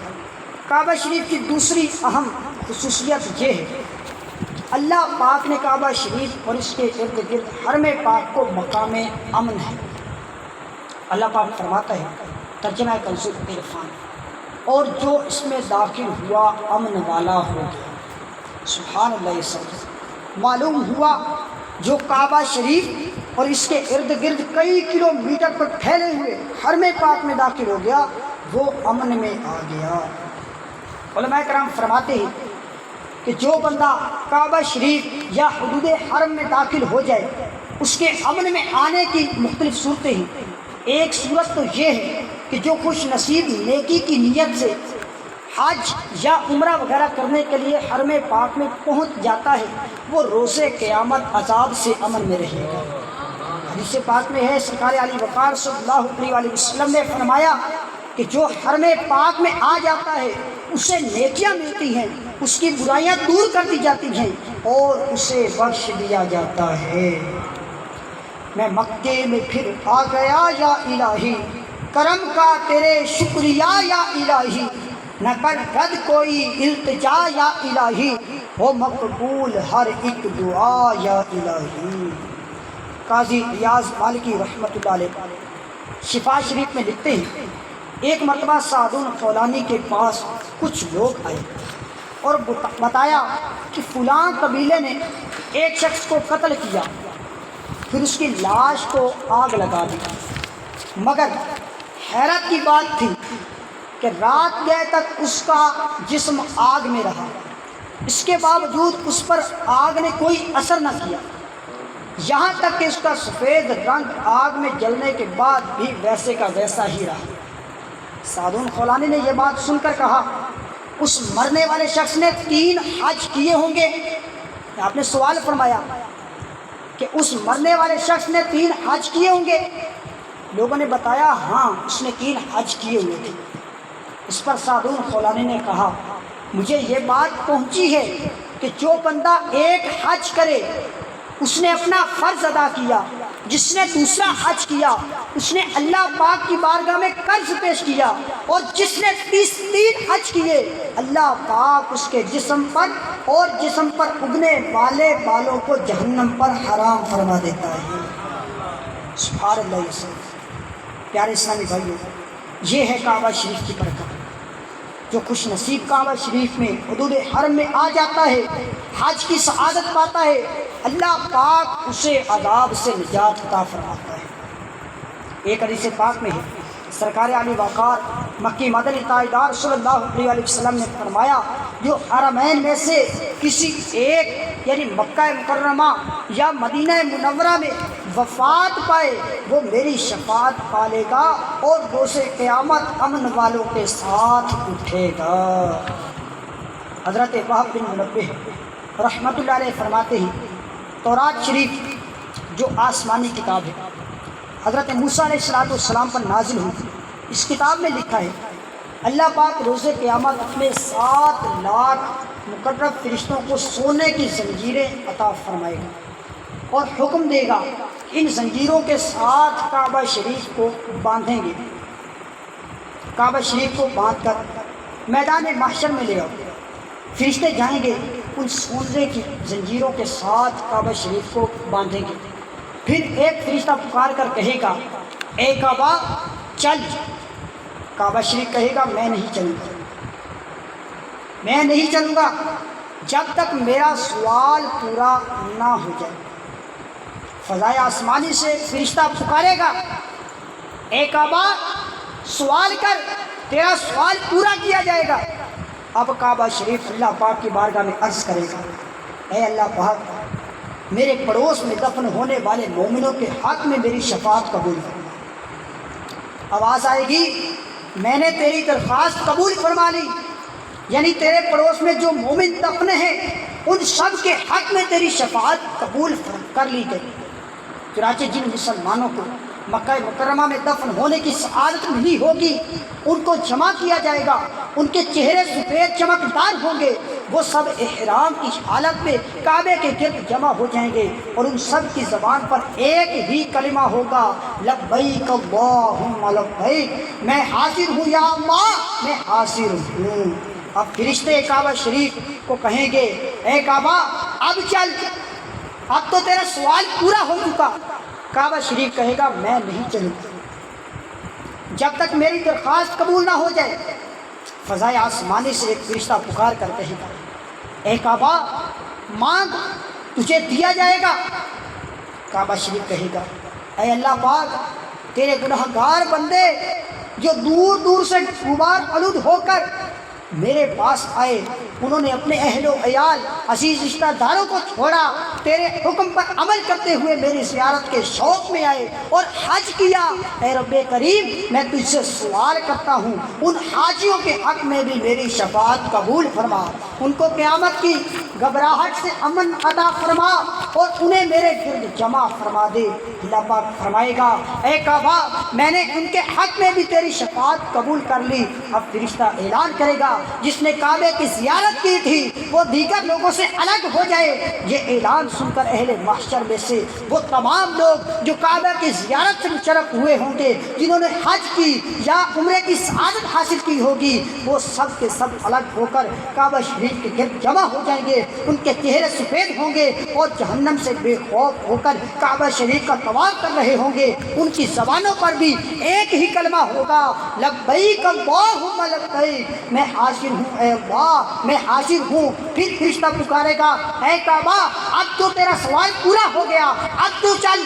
کعبہ شریف کی دوسری اہم خصوصیت یہ ہے، اللہ پاک نے کعبہ شریف اور اس کے ارد گرد حرم پاک کو مقام امن ہے۔ اللہ پاک فرماتا ہے، ترجمہ کنز العرفان، اور جو اس میں داخل ہوا امن والا ہو گیا۔ سبحان اللہ یسوع۔ معلوم ہوا جو کعبہ شریف اور اس کے ارد گرد کئی کلومیٹر پر پھیلے ہوئے حرم پاک میں داخل ہو گیا وہ امن میں آ گیا۔ علماء کرام فرماتے ہیں کہ جو بندہ کعبہ شریف یا حدود حرم میں داخل ہو جائے اس کے امن میں آنے کی مختلف صورتیں ہیں۔ ایک صورت تو یہ ہے کہ جو خوش نصیب نیکی کی نیت سے حج یا عمرہ وغیرہ کرنے کے لیے حرم پاک میں پہنچ جاتا ہے وہ روز قیامت عذاب سے امن میں رہے گا۔ حدیث پاک میں ہے، سرکار علی وقار صلی اللہ علیہ وسلم نے فرمایا کہ جو حرم پاک میں آ جاتا ہے اسے نیکیاں ملتی ہیں، اس کی برائیاں دور کر دی جاتی ہیں اور اسے بخش دیا جاتا ہے۔ میں مکے میں پھر آ گیا یا الہی، کرم کا تیرے شکریہ یا الہی، نہ کر رد کوئی التجا یا الہی، ہو مقبول ہر ایک دعا یا الہی۔ قاضی ریاض مالکی رحمۃ اللہ علیہ شفا شریف میں لکھتے ہیں، ایک مرتبہ سعدون خولانی کے پاس کچھ لوگ آئے اور بتایا کہ فلاں قبیلے نے ایک شخص کو قتل کیا، پھر اس کی لاش کو آگ لگا دی، مگر حیرت کی بات تھی کہ رات گئے تک اس کا جسم آگ میں رہا، اس کے باوجود اس پر آگ نے کوئی اثر نہ کیا، یہاں تک کہ اس کا سفید رنگ آگ میں جلنے کے بعد بھی ویسے کا ویسا ہی رہا۔ سعدون خولانی نے یہ بات سن کر کہا، اس مرنے والے شخص نے 3 حج کیے ہوں گے؟ آپ نے سوال فرمایا کہ اس مرنے والے شخص نے 3 حج کیے ہوں گے؟ لوگوں نے بتایا ہاں اس نے 3 حج کیے ہوئے تھے۔ اس پر سعدون خولانی نے کہا، مجھے یہ بات پہنچی ہے کہ جو بندہ ایک حج کرے اس نے اپنا فرض ادا کیا، جس نے دوسرا حج کیا اس نے اللہ پاک کی بارگاہ میں قرض پیش کیا، اور جس نے 3 حج کیے اللہ پاک اس کے جسم پر اور جسم پر اگنے والے بالوں کو جہنم پر حرام فرما دیتا ہے۔ سبحان اللہ یسر۔ پیارے اسلامی بھائیو، یہ ہے کعبہ شریف کی برکت۔ جو خوش نصیب کعبہ شریف میں حدود حرم میں آ جاتا ہے، حج کی سعادت پاتا ہے، اللہ پاک اسے عذاب سے نجات عطا فرماتا ہے۔ ایک حدیث پاک میں ہے، سرکار علی وقار مکی مدنی تاجدار صلی اللہ علیہ وسلم نے فرمایا، جو حرمین میں سے کسی ایک یعنی مکہ مکرمہ یا مدینہ منورہ میں وفات پائے وہ میری شفاعت پالے گا اور روز قیامت امن والوں کے ساتھ اٹھے گا۔ حضرت وہب بن منبہ رحمۃ اللہ علیہ فرماتے ہیں، تورات شریف جو آسمانی کتاب ہے، حضرت موسیٰ علیہ السلام پر نازل ہوئی، اس کتاب میں لکھا ہے اللہ پاک روز قیامت اپنے 7 لاکھ مقرب فرشتوں کو سونے کی زنجیریں عطا فرمائے گا اور حکم دے گا ان زنجیروں کے ساتھ کعبہ شریف کو باندھیں گے، کعبہ شریف کو باندھ کر میدان محشر میں لے آؤ، فرشتے جائیں گے ان سونے کی زنجیروں کے ساتھ کعبہ شریف کو باندھیں گے، پھر ایک فرشتہ پکار کر کہے گا اے کعبہ چل، کعبہ شریف کہے گا میں نہیں چلوں گا، میں نہیں چلوں گا جب تک میرا سوال پورا نہ ہو جائے۔ فضائے آسمانی سے فرشتہ پکارے گا اے کعبہ سوال کر، تیرا سوال پورا کیا جائے گا۔ اب کعبہ شریف اللہ پاک کی بارگاہ میں عرض کرے گا اے اللہ پاک، میرے پڑوس میں دفن ہونے والے مومنوں کے حق میں میری شفاعت قبول فرما۔ آواز آئے گی میں نے تیری درخواست قبول فرما لی، یعنی تیرے پڑوس میں جو مومن دفن ہیں ان سب کے حق میں تیری شفاعت قبول کر لی گئی۔ چنانچہ جن مسلمانوں کو مکہ مکرمہ میں دفن ہونے کی سعادت ملی ہوگی ان کو جمع کیا جائے گا، ان کے چہرے سفید چمکدار ہوں گے، وہ سب احرام کی حالت میں کعبے کے گرد جمع ہو جائیں گے اور ان سب کی زبان پر ایک ہی کلمہ ہوگا لبیک اللہم لبیک، میں حاضر ہوں یا اللہ، میں حاضر ہوں۔ اب فرشتے کعبہ شریف کو کہیں گے اے کعبہ اب چل، اب تو تیرا سوال پورا ہو چکا۔ کعبہ شریف کہے گا میں نہیں چلوں گا جب تک میری درخواست قبول نہ ہو جائے۔ فضائے آسمانی سے ایک فرشتہ پکار کر کہے گا اے کعبہ مانگ تجھے دیا جائے گا۔ کعبہ شریف کہے گا اے اللہ پاک، تیرے گنہگار بندے جو دور دور سے غبار آلود ہو کر میرے پاس آئے، انہوں نے اپنے اہل و عیال عزیز رشتہ داروں کو چھوڑا، تیرے حکم پر عمل کرتے ہوئے میری زیارت کے شوق میں آئے اور حج کیا۔ اے رب کریم، میں تجھ سے سوال کرتا ہوں ان حاجیوں کے حق میں بھی میری شفاعت قبول فرما، ان کو قیامت کی گھبراہٹ سے امن عطا فرما اور انہیں میرے گرد جمع فرما دے۔ اللہ پاک فرمائے گا اے کعبہ میں نے ان کے حق میں بھی تیری شفاعت قبول کر لی۔ اب فرشتہ اعلان کرے گا جس نے کعبے کی زیارت کی تھی وہ دیگر لوگوں سے الگ ہو جائے۔ یہ اعلان سن کر اہل محشر میں سے وہ تمام لوگ جو کعبہ کی زیارت سے مشرف ہوئے ہوں گے، جنہوں نے حج کی یا عمرے کی سعادت حاصل کی ہوگی، وہ سب کے سب الگ ہو کر کعبہ شریف کے گرد جمع ہو جائیں گے۔ ان کے چہرے سفید ہوں گے اور جہنم سے بے خوف ہو کر کعبہ شریف کا طواف کر رہے ہوں گے۔ ان کی زبانوں پر بھی ایک ہی کلمہ ہوگا، لبیک اللہم لبیک، میں حاضر ہوں اے اللہ، میں حاضر ہوں۔ پھر فرشتہ پکارے گا اے کعبہ اب تو تیرا سوال پورا ہو گیا، اب تو چل۔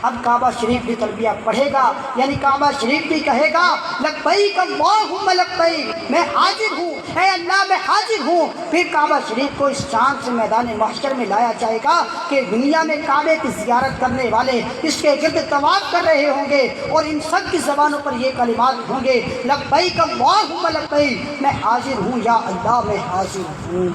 اب کعبہ شریف بھی تلبیہ پڑھے گا، یعنی کعبہ شریف بھی کہے گا لبیک اللہم لبیک، میں حاضر ہوں اے اللہ، میں حاضر ہوں۔ پھر کعبہ شریف کو اس چاند سے میدان محشر میں لایا جائے گا کہ دنیا میں کعبے کی زیارت کرنے والے اس کے گرد طواف کر رہے ہوں گے اور ان سب کی زبانوں پر یہ کلمات ہوں گے لبیک اللہم لبیک، میں حاضر ہوں یا اللہ، میں حاضر ہوں۔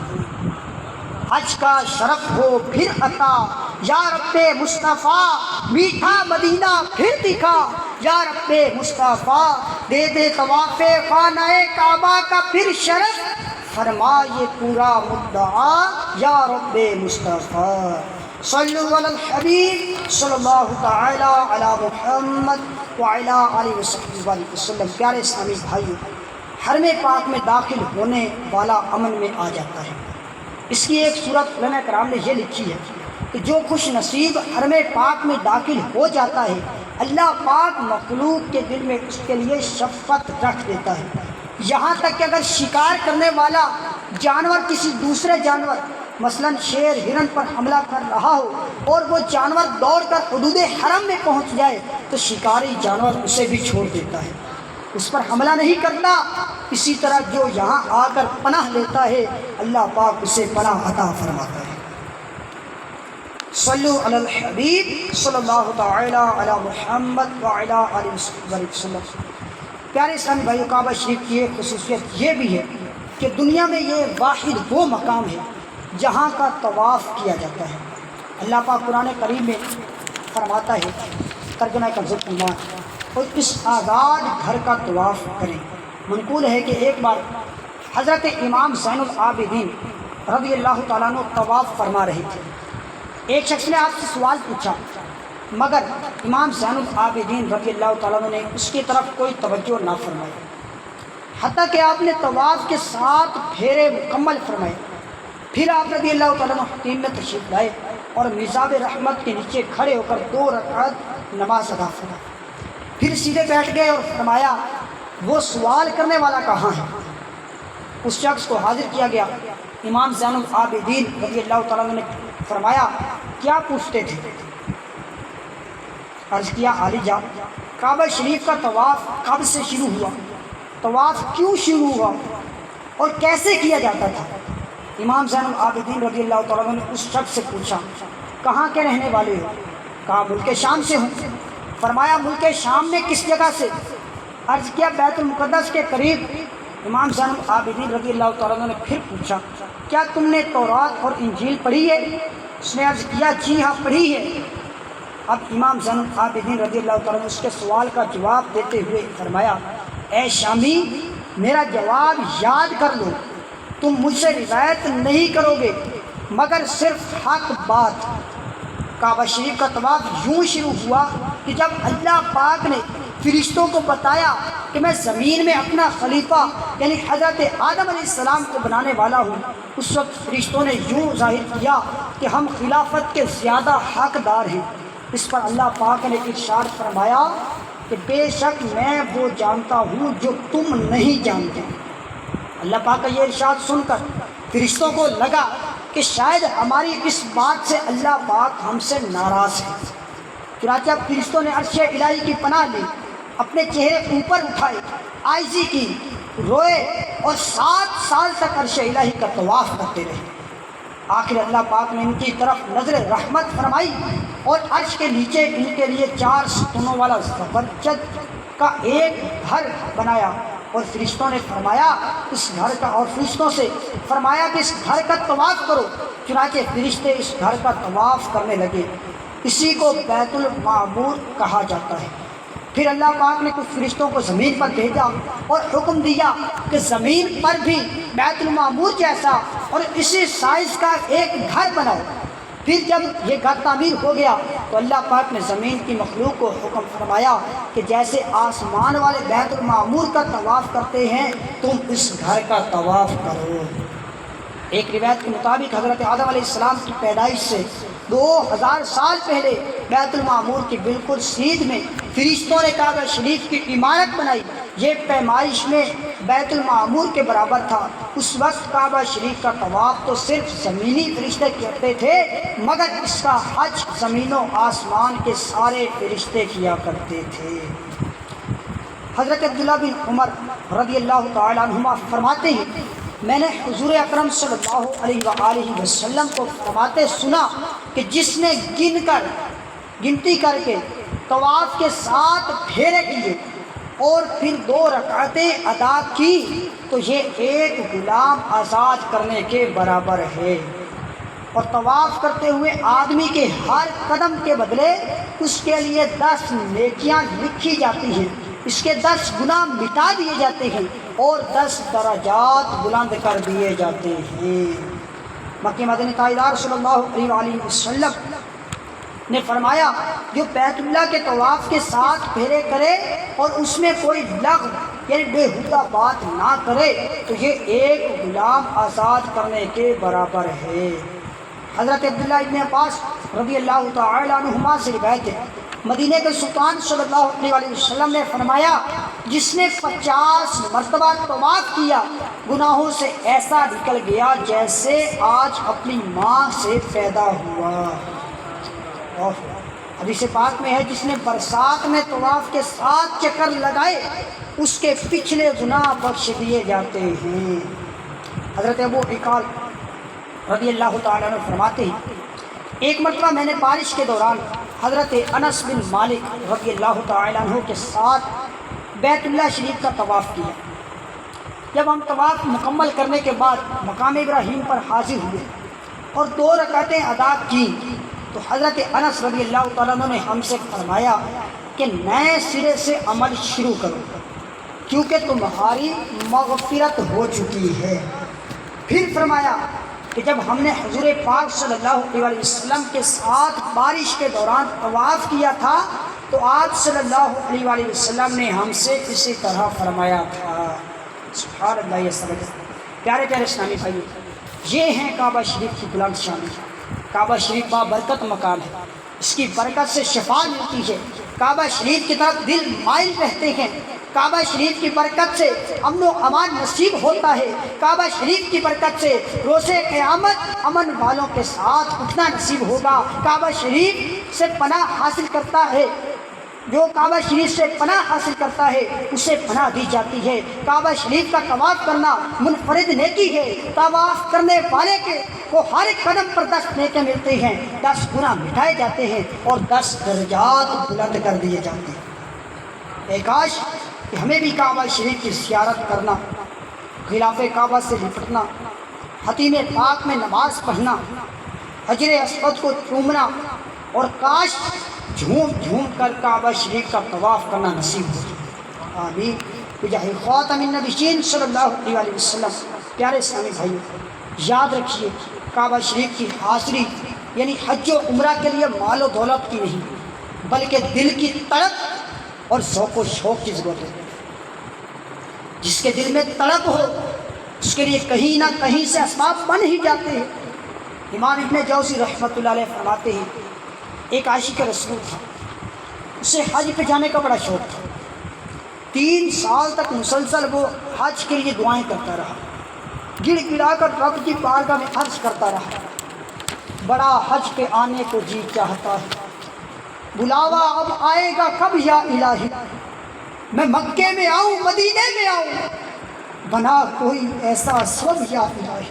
حج کا شرف ہو پھر عطا یا رب مصطفیٰ، میٹھا مدینہ پھر دکھا یا رب مصطفیٰ، دے دے طواف خانہ کعبہ کا پھر شرف، فرما یہ پورا مدعا یا رب مصطفیٰ۔ صلو علی الحبیب صلی اللہ تعالی علی محمد وعلی آلہ وصحبہ وسلم۔ پیارے اسلامی بھائیو، حرم پاک میں داخل ہونے والا امن میں آ جاتا ہے۔ اس کی ایک صورت علماء کرام نے یہ لکھی ہے کہ جو خوش نصیب حرم پاک میں داخل ہو جاتا ہے اللہ پاک مخلوق کے دل میں اس کے لیے شفقت رکھ دیتا ہے، یہاں تک کہ اگر شکار کرنے والا جانور کسی دوسرے جانور مثلا شیر ہرن پر حملہ کر رہا ہو اور وہ جانور دوڑ کر حدود حرم میں پہنچ جائے تو شکاری جانور اسے بھی چھوڑ دیتا ہے، اس پر حملہ نہیں کرتا۔ اسی طرح جو یہاں آ کر پناہ لیتا ہے اللہ پاک اسے پناہ عطا فرماتا ہے۔ صلو علی الحبیب صلی اللہ تعالی علی محمد وعلی آلہ وسلم۔ پیارے اسلامی بھائیو، کعبہ شریف کی ایک خصوصیت یہ بھی ہے کہ دنیا میں یہ واحد وہ مقام ہے جہاں کا طواف کیا جاتا ہے۔ اللہ پاک قرآن کریم میں فرماتا ہے ترجمہ کنز ایمان، اور اس آزاد گھر کا طواف کریں۔ منقول ہے کہ ایک بار حضرت امام زین العابدین رضی اللہ تعالیٰ عنہ طواف فرما رہے تھے۔ ایک شخص نے آپ سے سوال پوچھا مگر امام زین العابدین رضی اللہ تعالیٰ عنہ نے اس کی طرف کوئی توجہ نہ فرمائی، حتیٰ کہ آپ نے طواف کے 7 پھیرے مکمل فرمائے۔ پھر آپ رضی اللہ تعالیٰ عنہ خیمے میں تشریف لائے اور میزاب رحمت کے نیچے کھڑے ہو کر 2 رکعت نماز ادا فرمائی، پھر سیدھے بیٹھ گئے اور فرمایا وہ سوال کرنے والا کہاں ہے؟ اس شخص کو حاضر کیا گیا۔ امام زین العابدین رضی اللہ تعالیٰ عنہ نے فرمایا کیا پوچھتے تھے؟ عرض کیا عالی جان کعبہ شریف کا طواف کب سے شروع ہوا، طواف کیوں شروع ہوا اور کیسے کیا جاتا تھا؟ امام زین العابدین رضی اللہ تعالیٰ عنہ نے اس شخص سے پوچھا کہاں کے رہنے والے ہو؟ کہا ملک شام سے ہوں۔ فرمایا ملک شام میں کس جگہ سے؟ عرض کیا بیت المقدس کے قریب۔ امام زین العابدین رضی اللہ تعالیٰ عنہ نے پھر پوچھا کیا تم نے تورات اور انجیل پڑھی ہے؟ اس نے عرض کیا جی ہاں پڑھی ہے۔ اب امام زین العابدین رضی اللہ تعالیٰ عنہ اس کے سوال کا جواب دیتے ہوئے فرمایا اے شامی میرا جواب یاد کر لو، تم مجھ سے روایت نہیں کرو گے مگر صرف حق بات۔ کعبہ شریف کا طواف یوں شروع ہوا کہ جب اللہ پاک نے فرشتوں کو بتایا کہ میں زمین میں اپنا خلیفہ یعنی حضرت آدم علیہ السلام کو بنانے والا ہوں، اس وقت فرشتوں نے یوں ظاہر کیا کہ ہم خلافت کے زیادہ حقدار ہیں۔ اس پر اللہ پاک نے ارشاد فرمایا کہ بے شک میں وہ جانتا ہوں جو تم نہیں جانتے۔ اللہ پاک کا یہ ارشاد سن کر فرشتوں کو لگا کہ شاید ہماری اس بات سے اللہ پاک ہم سے ناراض ہے، چنانچہ فرشتوں نے عرش الہی کی پناہ لی، اپنے چہرے اوپر اٹھائے، عاجزی کی، روئے اور 7 سال تک عرش الہی کا طواف کرتے رہے۔ آخر اللہ پاک نے ان کی طرف نظر رحمت فرمائی اور عرش کے نیچے ان کے لیے 4 ستونوں والا زبرجد کا ایک گھر بنایا اور فرشتوں نے فرمایا اس گھر کا، اور فرشتوں سے فرمایا کہ اس گھر کا طواف کرو چنانچہ فرشتے اس گھر کا طواف کرنے لگے، اسی کو بیت المعمور کہا جاتا ہے۔ پھر اللہ پاک نے کچھ فرشتوں کو زمین پر بھیجا اور حکم دیا کہ زمین پر بھی بیت المعمور جیسا اور اسی سائز کا ایک گھر بناؤ۔ پھر جب یہ گھر تعمیر ہو گیا تو اللہ پاک نے زمین کی مخلوق کو حکم فرمایا کہ جیسے آسمان والے بیت المعمور کا طواف کرتے ہیں تم اس گھر کا طواف کرو۔ ایک روایت کے مطابق حضرت آدم علیہ السلام کی پیدائش سے 2000 سال پہلے بیت المعمور کی بالکل سیدھ میں فرشتوں نے کعبہ شریف کی عمارت بنائی۔ یہ پیمائش میں بیت المعمور کے برابر تھا۔ اس وقت کعبہ شریف کا طواف تو صرف زمینی فرشتے کرتے تھے، مگر اس کا حج زمین و آسمان کے سارے فرشتے کیا کرتے تھے۔ حضرت عبداللہ بن عمر رضی اللہ تعالیٰ عنہما فرماتے ہیں میں نے حضور اکرم صلی اللہ علیہ وآلہ وسلم کو فرماتے سنا کہ جس نے گنتی کر کے طواف کے 7 پھیرے کیے اور پھر 2 رکعتیں ادا کی تو یہ ایک غلام آزاد کرنے کے برابر ہے، اور طواف کرتے ہوئے آدمی کے ہر قدم کے بدلے اس کے لیے 10 نیکیاں لکھی جاتی ہیں، اس کے 10 گناہ مٹا دیے جاتے ہیں اور 10 درجات بلند کر دیے جاتے ہیں۔ مکہ مدنی تاجدار صلی اللہ علیہ وآلہ وسلم نے فرمایا جو بیت اللہ کے طواف کے 7 پھیرے کرے اور اس میں کوئی لغو یعنی بےہودہ بات نہ کرے تو یہ ایک غلام آزاد کرنے کے برابر ہے۔ حضرت عبداللہ ابن عباس رضی اللہ تعالیٰ عنہما سے روایت ہے مدینہ کے سلطان صلی اللہ علیہ وآلہ وسلم نے فرمایا جس نے 50 مرتبہ طواف کیا گناہوں سے ایسا نکل گیا جیسے آج اپنی ماں سے پیدا ہوا۔ اور حدیث پاک میں ہے جس نے برسات میں طواف کے 7 چکر لگائے اس کے پچھلے گناہ بخش دیے جاتے ہیں۔ حضرت ابو عقال رضی اللہ تعالیٰ عنہ فرماتے ہیں ایک مرتبہ میں نے بارش کے دوران حضرت انس بن مالک رضی اللہ تعالیٰ عنہ کے ساتھ بیت اللہ شریف کا طواف کیا۔ جب ہم طواف مکمل کرنے کے بعد مقام ابراہیم پر حاضر ہوئے اور 2 رکعتیں ادا کی تو حضرت انس رضی اللہ تعالیٰ عنہ نے ہم سے فرمایا کہ نئے سرے سے عمل شروع کرو کیونکہ تمہاری مغفرت ہو چکی ہے۔ پھر فرمایا کہ جب ہم نے حضور پاک صلی اللہ علیہ وسلم کے ساتھ بارش کے دوران طواف کیا تھا تو آپ صلی اللہ علیہ وسلم نے ہم سے اسی طرح فرمایا تھا۔ سبحان اللہ۔ یہ سبق پیارے پیارے اسلامی بھائی، یہ ہیں کعبہ شریف کی بلند شان۔ کعبہ شریف بابرکت مکان ہے، اس کی برکت سے شفا ملتی ہے، کعبہ شریف کی طرف دل مائل رہتے ہیں، کعبہ شریف کی برکت سے امن و امان نصیب ہوتا ہے، کعبہ شریف کی برکت سے روز قیامت امن والوں کے ساتھ اٹھنا نصیب ہوگا۔ کعبہ شریف سے پناہ حاصل کرتا ہے، جو کعبہ شریف سے پناہ حاصل کرتا ہے اسے پناہ دی جاتی ہے۔ کعبہ شریف کا طواف کرنا منفرد نیکی ہے، طواف کرنے والے کو ہر قدم پر 10 نیکیاں ملتے ہیں، 10 گناہ مٹائے جاتے ہیں اور 10 درجات بلند کر دیے جاتے ہیں۔ اے کاش کہ ہمیں بھی کعبہ شریف کی زیارت کرنا، غلاف کعبہ سے لپٹنا، حتیم پاک میں نماز پڑھنا، حجر اسود کو چومنا اور کاش جھوم جھوم کر کعبہ شریف کا طواف کرنا نصیب ہو جائے۔ آمین بجاہ خاتم النبیین صلی اللہ علیہ وسلم۔ پیارے اسلامی بھائیو، یاد رکھیے کعبہ شریف کی حاضری یعنی حج و عمرہ کے لیے مال و دولت کی نہیں بلکہ دل کی تڑپ اور ذوق و شوق کی ضرورت ہے۔ جس کے دل میں تڑپ ہو اس کے لیے کہیں نہ کہیں سے اسباب بن ہی جاتے ہیں۔ امام ابن جوزی رحمۃ اللہ علیہ فرماتے ہیں ایک عاشق رسول تھا، اسے حج پہ جانے کا بڑا شوق تھا۔ 3 سال تک مسلسل وہ حج کے لیے دعائیں کرتا رہا، گڑ گڑا کر رب کی بارگاہ میں عرض کرتا رہا بڑا حج پہ آنے کو جی چاہتا ہے، بلاوا اب آئے گا کب یا الہی، میں مکے میں آؤں مدینے میں آؤں، بنا کوئی ایسا سب یا الہی۔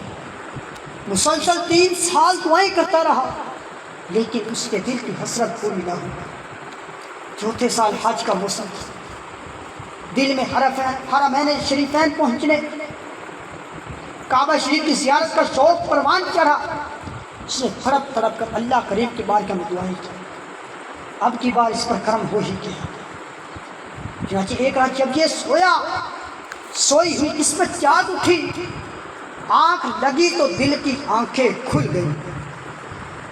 مسلسل 3 سال دعائیں کرتا رہا لیکن اس کے دل کی حسرت پوری نہ ہوئی۔ 4تھے سال حج کا موسم تھا، دل میں حرمین شریفین پہنچنے، کعبہ شریف کی زیارت کا شوق پروان چڑھا۔ اس نے تڑپ تڑپ کر اللہ کریم کی بارگاہ میں دعائیں کی، اب کی بار اس پر کرم ہو ہی گیا۔ چنانچہ ایک رات جب یہ سوئی ہوئی قسمت جاگ اٹھی، آنکھ لگی تو دل کی آنکھیں کھل گئی۔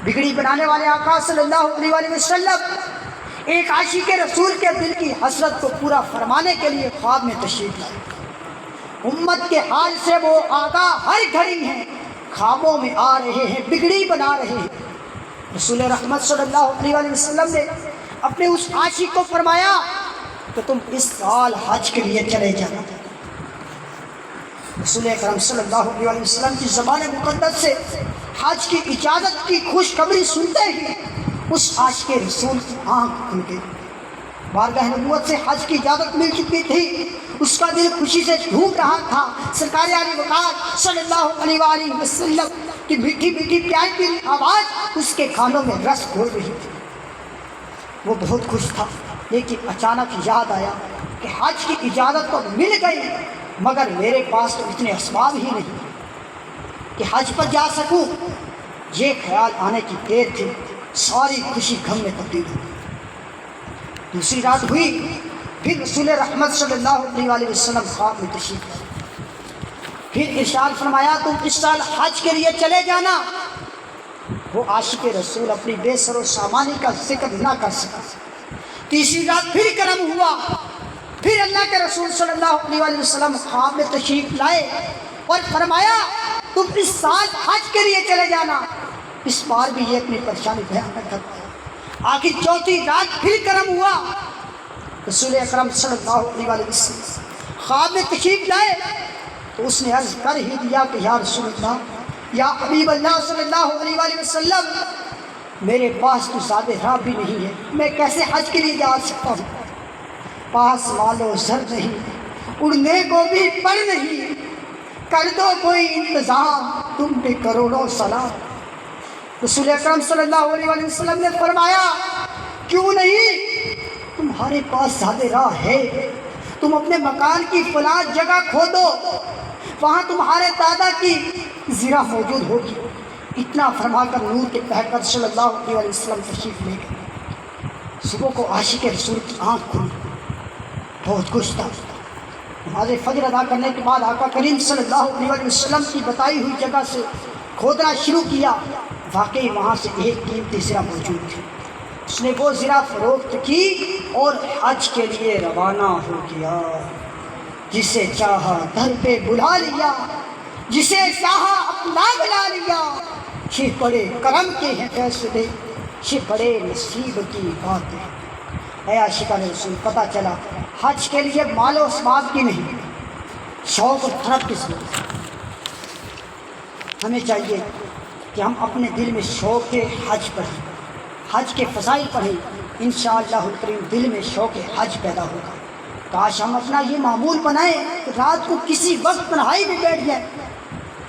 بگڑی بنانے والے آقا صلی اللہ علیہ وآلہ وسلم ایک عاشق رسول کے دل کی حسرت کو پورا فرمانے کے لیے خواب میں تشریف لائے۔ امت کے حال سے وہ آگاہ ہر گھڑی ہیں، خوابوں میں آ رہے ہیں، بگڑی بنا رہے ہیں۔ رسول رحمت صلی اللہ علیہ وآلہ وسلم نے اپنے اس عاشق کو فرمایا کہ تم اس سال حج کے لیے چلے جانا۔ رسول اکرم صلی اللہ علیہ وسلم کی زبان مقدس سے حج کی اجازت کی خوشخبری سنتے ہی اس عاشق رسول کی آنکھ کھل گئی۔ بارگاہ نبوت سے حج کی اجازت مل چکی تھی، اس کا دل خوشی سے جھوم رہا تھا۔ سرکار علی وقار صلی اللہ علیہ وآلہ وسلم کی میٹھی میٹھی پیاری پیاری آواز اس کے کانوں میں رس گھول رہی تھی۔ وہ بہت خوش تھا، لیکن اچانک یاد آیا کہ حج کی اجازت تو مل گئی، مگر میرے پاس تو اتنے اسباب ہی نہیں کہ حج پر جا سکوں۔ یہ خیال آنے کی دیر تھی، ساری خوشی غم میں تبدیل ہوئی۔ دوسری رات ہوئی، پھر رسول رحمت صلی اللہ علیہ وآلہ وسلم خواب میں تشریف لائے۔ پھر ارشاد فرمایا تم اس سال حج کے لیے چلے جانا۔ وہ عاشق رسول اپنی بے سر و سامانی کا ذکر نہ کر سکا۔ تیسری رات پھر کرم ہوا، پھر اللہ کے رسول صلی اللہ علیہ وآلہ وسلم خواب میں تشریف لائے اور فرمایا تم اس سال حج کے لیے چلے جانا۔ اس بار بھی یہ اپنی پریشانی بیان نہ کر پایا۔ آخر چوتھی رات پھر کرم ہوا، رسول اکرم صلی اللہ علیہ وآلہ وسلم خواب میں تشریف لائے تو اس نے عرض کر ہی دیا کہ یا رسول اللہ، یا حبیب اللہ صلی اللہ علیہ وآلہ وسلم، میرے پاس تو زیادہ راہ بھی نہیں ہے، میں کیسے حج کے لیے جا سکتا ہوں؟ پاس مال و زر نہیں، اڑنے کو بھی پر نہیں، کر دو کوئی انتظام، تم پہ کروڑوں سلام۔ رسول اکرم صلی اللہ علیہ وآلہ وسلم نے فرمایا کیوں نہیں، تمہارے پاس زیادہ راہ ہے، تم اپنے مکان کی فلاں جگہ کھودو، وہاں تمہارے دادا کی زرہ موجود ہوگی۔ اتنا فرما کر نور کے پیکر صلی اللہ علیہ وسلم تشریف لے گئے۔ صبح کو عاشق رسول کی آنکھ کھلی، بہت خوش تھا۔ نماز فجر ادا کرنے کے بعد آقا کریم صلی اللہ علیہ وسلم کی بتائی ہوئی جگہ سے کھودنا شروع کیا۔ واقعی وہاں سے ایک قیمتی زرہ موجود تھی۔ اس نے وہ زرہ فروخت کی اور حج کے لیے روانہ ہو گیا۔ جسے چاہا در پہ بلا لیا، جسے چاہا اپنا بلا لیا، یہ بڑے کرم کے ہیں فیصلے، یہ بڑے نصیب کی بات ہے۔ اے عاشقان رسول، پتہ چلا حج کے لیے مال و اسباب کی نہیں، شوق اور طلب کی ضرورت ہے۔ ہمیں چاہیے کہ ہم اپنے دل میں شوق حج پڑھیں، حج کے فضائل پڑھیں، انشاءاللہ الکریم دل میں شوق حج پیدا ہوگا۔ کاش ہم اپنا یہ معمول بنائیں کہ رات کو کسی وقت تنہائی میں بیٹھ جائیں،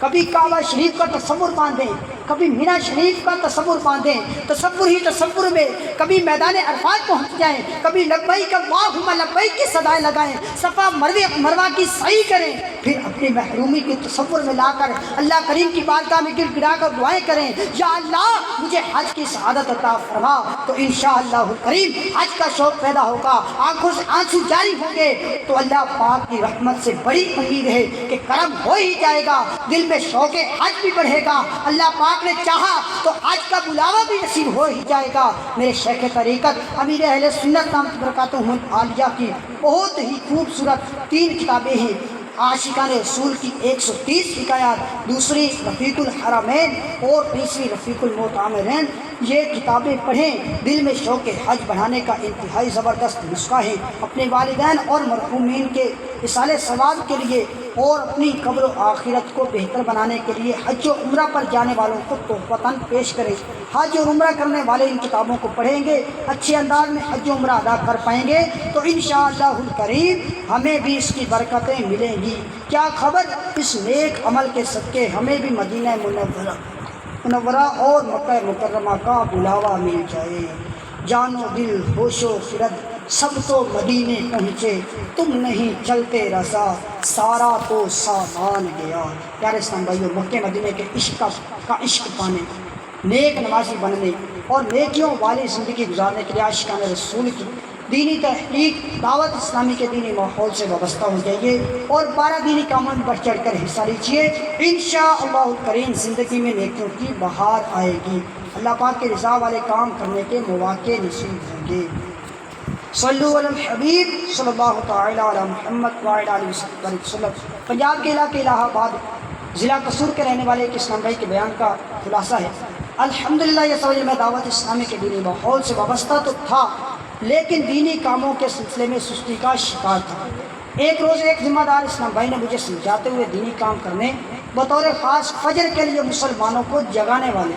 کبھی کعبہ شریف کا تصور باندھیں، کبھی مینا شریف کا تصور باندھیں، تصور ہی تصور میں کبھی میدان عرفات پہنچ جائیں، کبھی لبیک اللہم لبیک کی صدائیں لگائیں، صفا مروہ کی سعی کریں، پھر اپنی محرومی کے تصور میں لا کر اللہ کریم کی بارگاہ میں گر گرا کر دعائیں کریں، یا اللہ مجھے حج کی سعادت عطا فرما۔ تو انشاءاللہ الکریم حج کا شوق پیدا ہوگا، آنکھوں سے آنسو جاری ہوں گے، تو اللہ پاک کی رحمت سے بڑی امید ہے کہ کرم ہو ہی جائے گا، دل میں شوق حج بھی بڑھے گا، اللہ پاک نے چاہا تو حج کا بلاوا بھی نصیب ہو ہی جائے گا۔ میرے شیخ طریقت امیر اہل سنت دامت برکاتہم العالیہ کی بہت ہی خوبصورت 3 کتابیں ہیں۔ عاشقان رسول کی 130 حکایات، دوسری رفیق الحرمین اور تیسری رفیق المعتمرین، یہ کتابیں پڑھیں، دل میں شوق حج بڑھانے کا انتہائی زبردست نسخہ ہے۔ اپنے والدین اور مرحومین کے اصال ثواب کے لیے اور اپنی قبر و آخرت کو بہتر بنانے کے لیے حج و عمرہ پر جانے والوں کو تحفتاً پیش کریں۔ حج اور عمرہ کرنے والے ان کتابوں کو پڑھیں گے، اچھے انداز میں حج و عمرہ ادا کر پائیں گے تو انشاءاللہ الکریم ہمیں بھی اس کی برکتیں ملیں گی۔ کیا خبر، اس نیک عمل کے صدقے ہمیں بھی مدینہ منورہ اور مکہ مکرمہ کا بلاوا مل جائے۔ جان و دل ہوش و خرد سب تو مدینے پہنچے، تم نہیں چلتے رضا سارا تو سامان گیا۔ پیارے اسلام بھائیو، مکہ مدینے کے عشق کا عشق پانے، نیک نمازی بننے اور نیکیوں والی زندگی گزارنے کے لیے عاشقان رسول کی دینی تحقیق دعوت اسلامی کے دینی ماحول سے وابستہ ہو جائیے اور 12 دینی کاموں میں بڑھ چڑھ کر حصہ لیجیے۔ انشاءاللہ الکریم زندگی میں نیکیوں کی بہار آئے گی، اللہ پاک کے رضا والے کام کرنے کے مواقع نصیب ہوں گے۔ صلو علی الحبیب صلی اللہ تعالی علی محمد وعلی آلہ وسلم۔ پنجاب کے علاقے الہ آباد ضلع قصور کے رہنے والے ایک اسلام بھائی کے بیان کا خلاصہ ہے۔ الحمدللہ یہ سمجھ میں دعوت اسلامی کے دینی ماحول سے وابستہ تو تھا، لیکن دینی کاموں کے سلسلے میں سستی کا شکار تھا۔ ایک روز ایک ذمہ دار اسلام بھائی نے مجھے سمجھاتے ہوئے دینی کام کرنے، بطور خاص فجر کے لیے مسلمانوں کو جگانے والے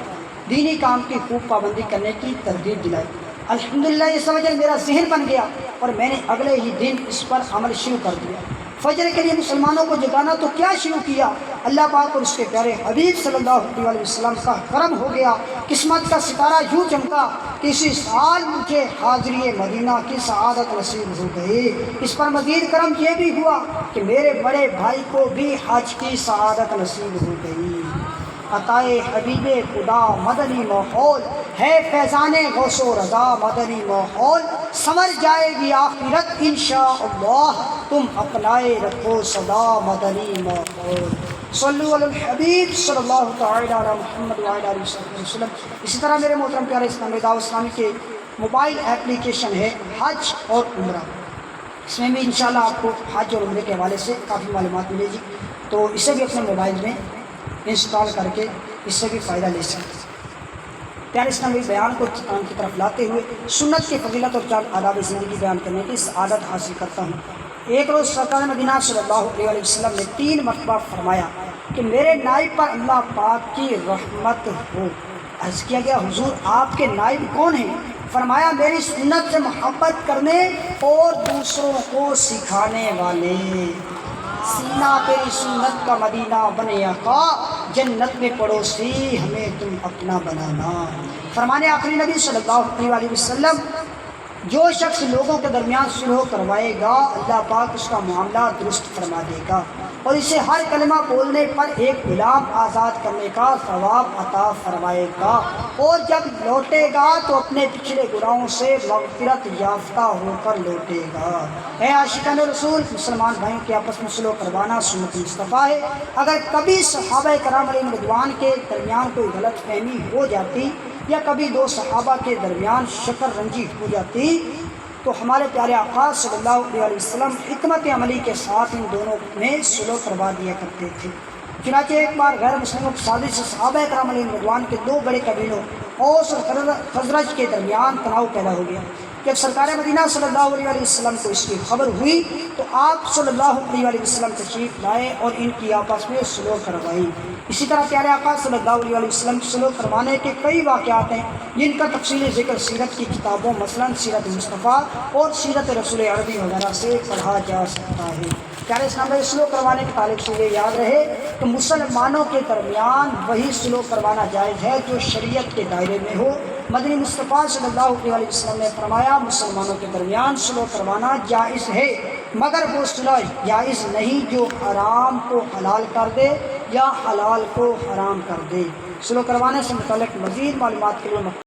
دینی کام کی خوب پابندی کرنے کی ترغیب دلائی۔ الحمدللہ یہ سمجھ میرا ذہن بن گیا اور میں نے اگلے ہی دن اس پر عمل شروع کر دیا۔ فجر کے لیے مسلمانوں کو جگانا تو کیا شروع کیا، اللہ پاک اور اس کے پیارے حبیب صلی اللہ علیہ وسلم کا کرم ہو گیا۔ قسمت کا ستارہ یوں چمکا کہ اسی سال مجھے حاضری مدینہ کی سعادت نصیب ہو گئی۔ اس پر مزید کرم یہ بھی ہوا کہ میرے بڑے بھائی کو بھی حج کی سعادت نصیب ہو گئی۔ عطائے حبیب خدا مدنی ماحول ہے، فیضان غوث و رضا مدنی ماحول، سنور جائے گی آخرت انشاءاللہ، تم اپنائے رکھو صدا مدنی ماحول۔ صلو علی الحبیب صلی اللہ تعالی علی محمد وعلی آلہ وسلم۔ اسی طرح میرے محترم پیارے اسلامی دعوت اسلامی کے موبائل اپلیکیشن ہے حج اور عمرہ، اس میں بھی انشاءاللہ آپ کو حج اور عمرے کے حوالے سے کافی معلومات ملے گی، تو اسے بھی اپنے موبائل میں انسٹال کر کے اس سے بھی فائدہ لے سکتے ہیں۔ پیارے اسلامی بیان کو اختتام کی طرف لاتے ہوئے سنت کی فضیلت اور چند آداب زندگی بیان کرنے کی سعادت حاصل کرتا ہوں۔ ایک روز سرکار مدینہ صلی اللہ علیہ وسلم نے 3 مرتبہ فرمایا کہ میرے نائب پر اللہ پاک کی رحمت ہو۔ عرض کیا گیا حضور آپ کے نائب کون ہیں؟ فرمایا میری سنت سے محبت کرنے اور دوسروں کو سکھانے والے۔ سینہ تیری سنت کا مدینہ بنے آقا، جنت میں پڑوسی ہمیں تم اپنا بنانا۔ فرمانے آخری نبی صلی اللہ علیہ وسلم، جو شخص لوگوں کے درمیان صلح کروائے گا اللہ پاک اس کا معاملہ درست فرما دے گا اور اسے ہر کلمہ بولنے پر ایک غلام آزاد کرنے کا ثواب عطا فرمائے گا، اور جب لوٹے گا تو اپنے پچھلے گناہوں سے مغفرت یافتہ ہو کر لوٹے گا۔ اے عاشقان رسول، مسلمان بھائیوں کے آپس میں صلح کروانا سنت مصطفیٰ ہے۔ اگر کبھی صحابہ کرام علیہم رضوان کے درمیان کوئی غلط فہمی ہو جاتی یا کبھی 2 صحابہ کے درمیان شکر رنجی ہو جاتی تو ہمارے پیارے آقا صلی اللہ علیہ وسلم حکمت عملی کے ساتھ ان دونوں میں صلح کروا دیا کرتے تھے۔ چنانچہ ایک بار غیر مسلموں کی سازش سے صحابہ کرام علیہ رضوان کے 2 بڑے قبیلوں اوس اور خزرج کے درمیان تناؤ پیدا ہو گیا۔ جب سرکار مدینہ صلی اللہ علیہ وسلم کو اس کی خبر ہوئی تو آپ صلی اللہ علیہ وسلم تشریف لائے اور ان کی آپس میں صلح کروائی۔ اسی طرح پیارے آقا صلی اللہ علیہ وسلم صلح کروانے کے کئی واقعات ہیں جن کا تفصیلی ذکر سیرت کی کتابوں مثلاً سیرت مصطفیٰ اور سیرت رسول عربی وغیرہ سے پڑھا جا سکتا ہے۔ پیارے اسلام بھائی، صلح کروانے کے تعلق سے یہ یاد رہے کہ مسلمانوں کے درمیان وہی صلح کروانا جائز ہے جو شریعت کے دائرے میں ہو۔ مدنی مصطفیٰ صلی اللہ علیہ وسلم نے فرمایا مسلمانوں کے درمیان صلح کروانا جائز ہے، مگر وہ صلح جائز نہیں جو حرام کو حلال کر دے یا حلال کو حرام کر دے۔ صلح کروانے سے متعلق مزید معلومات کے لیے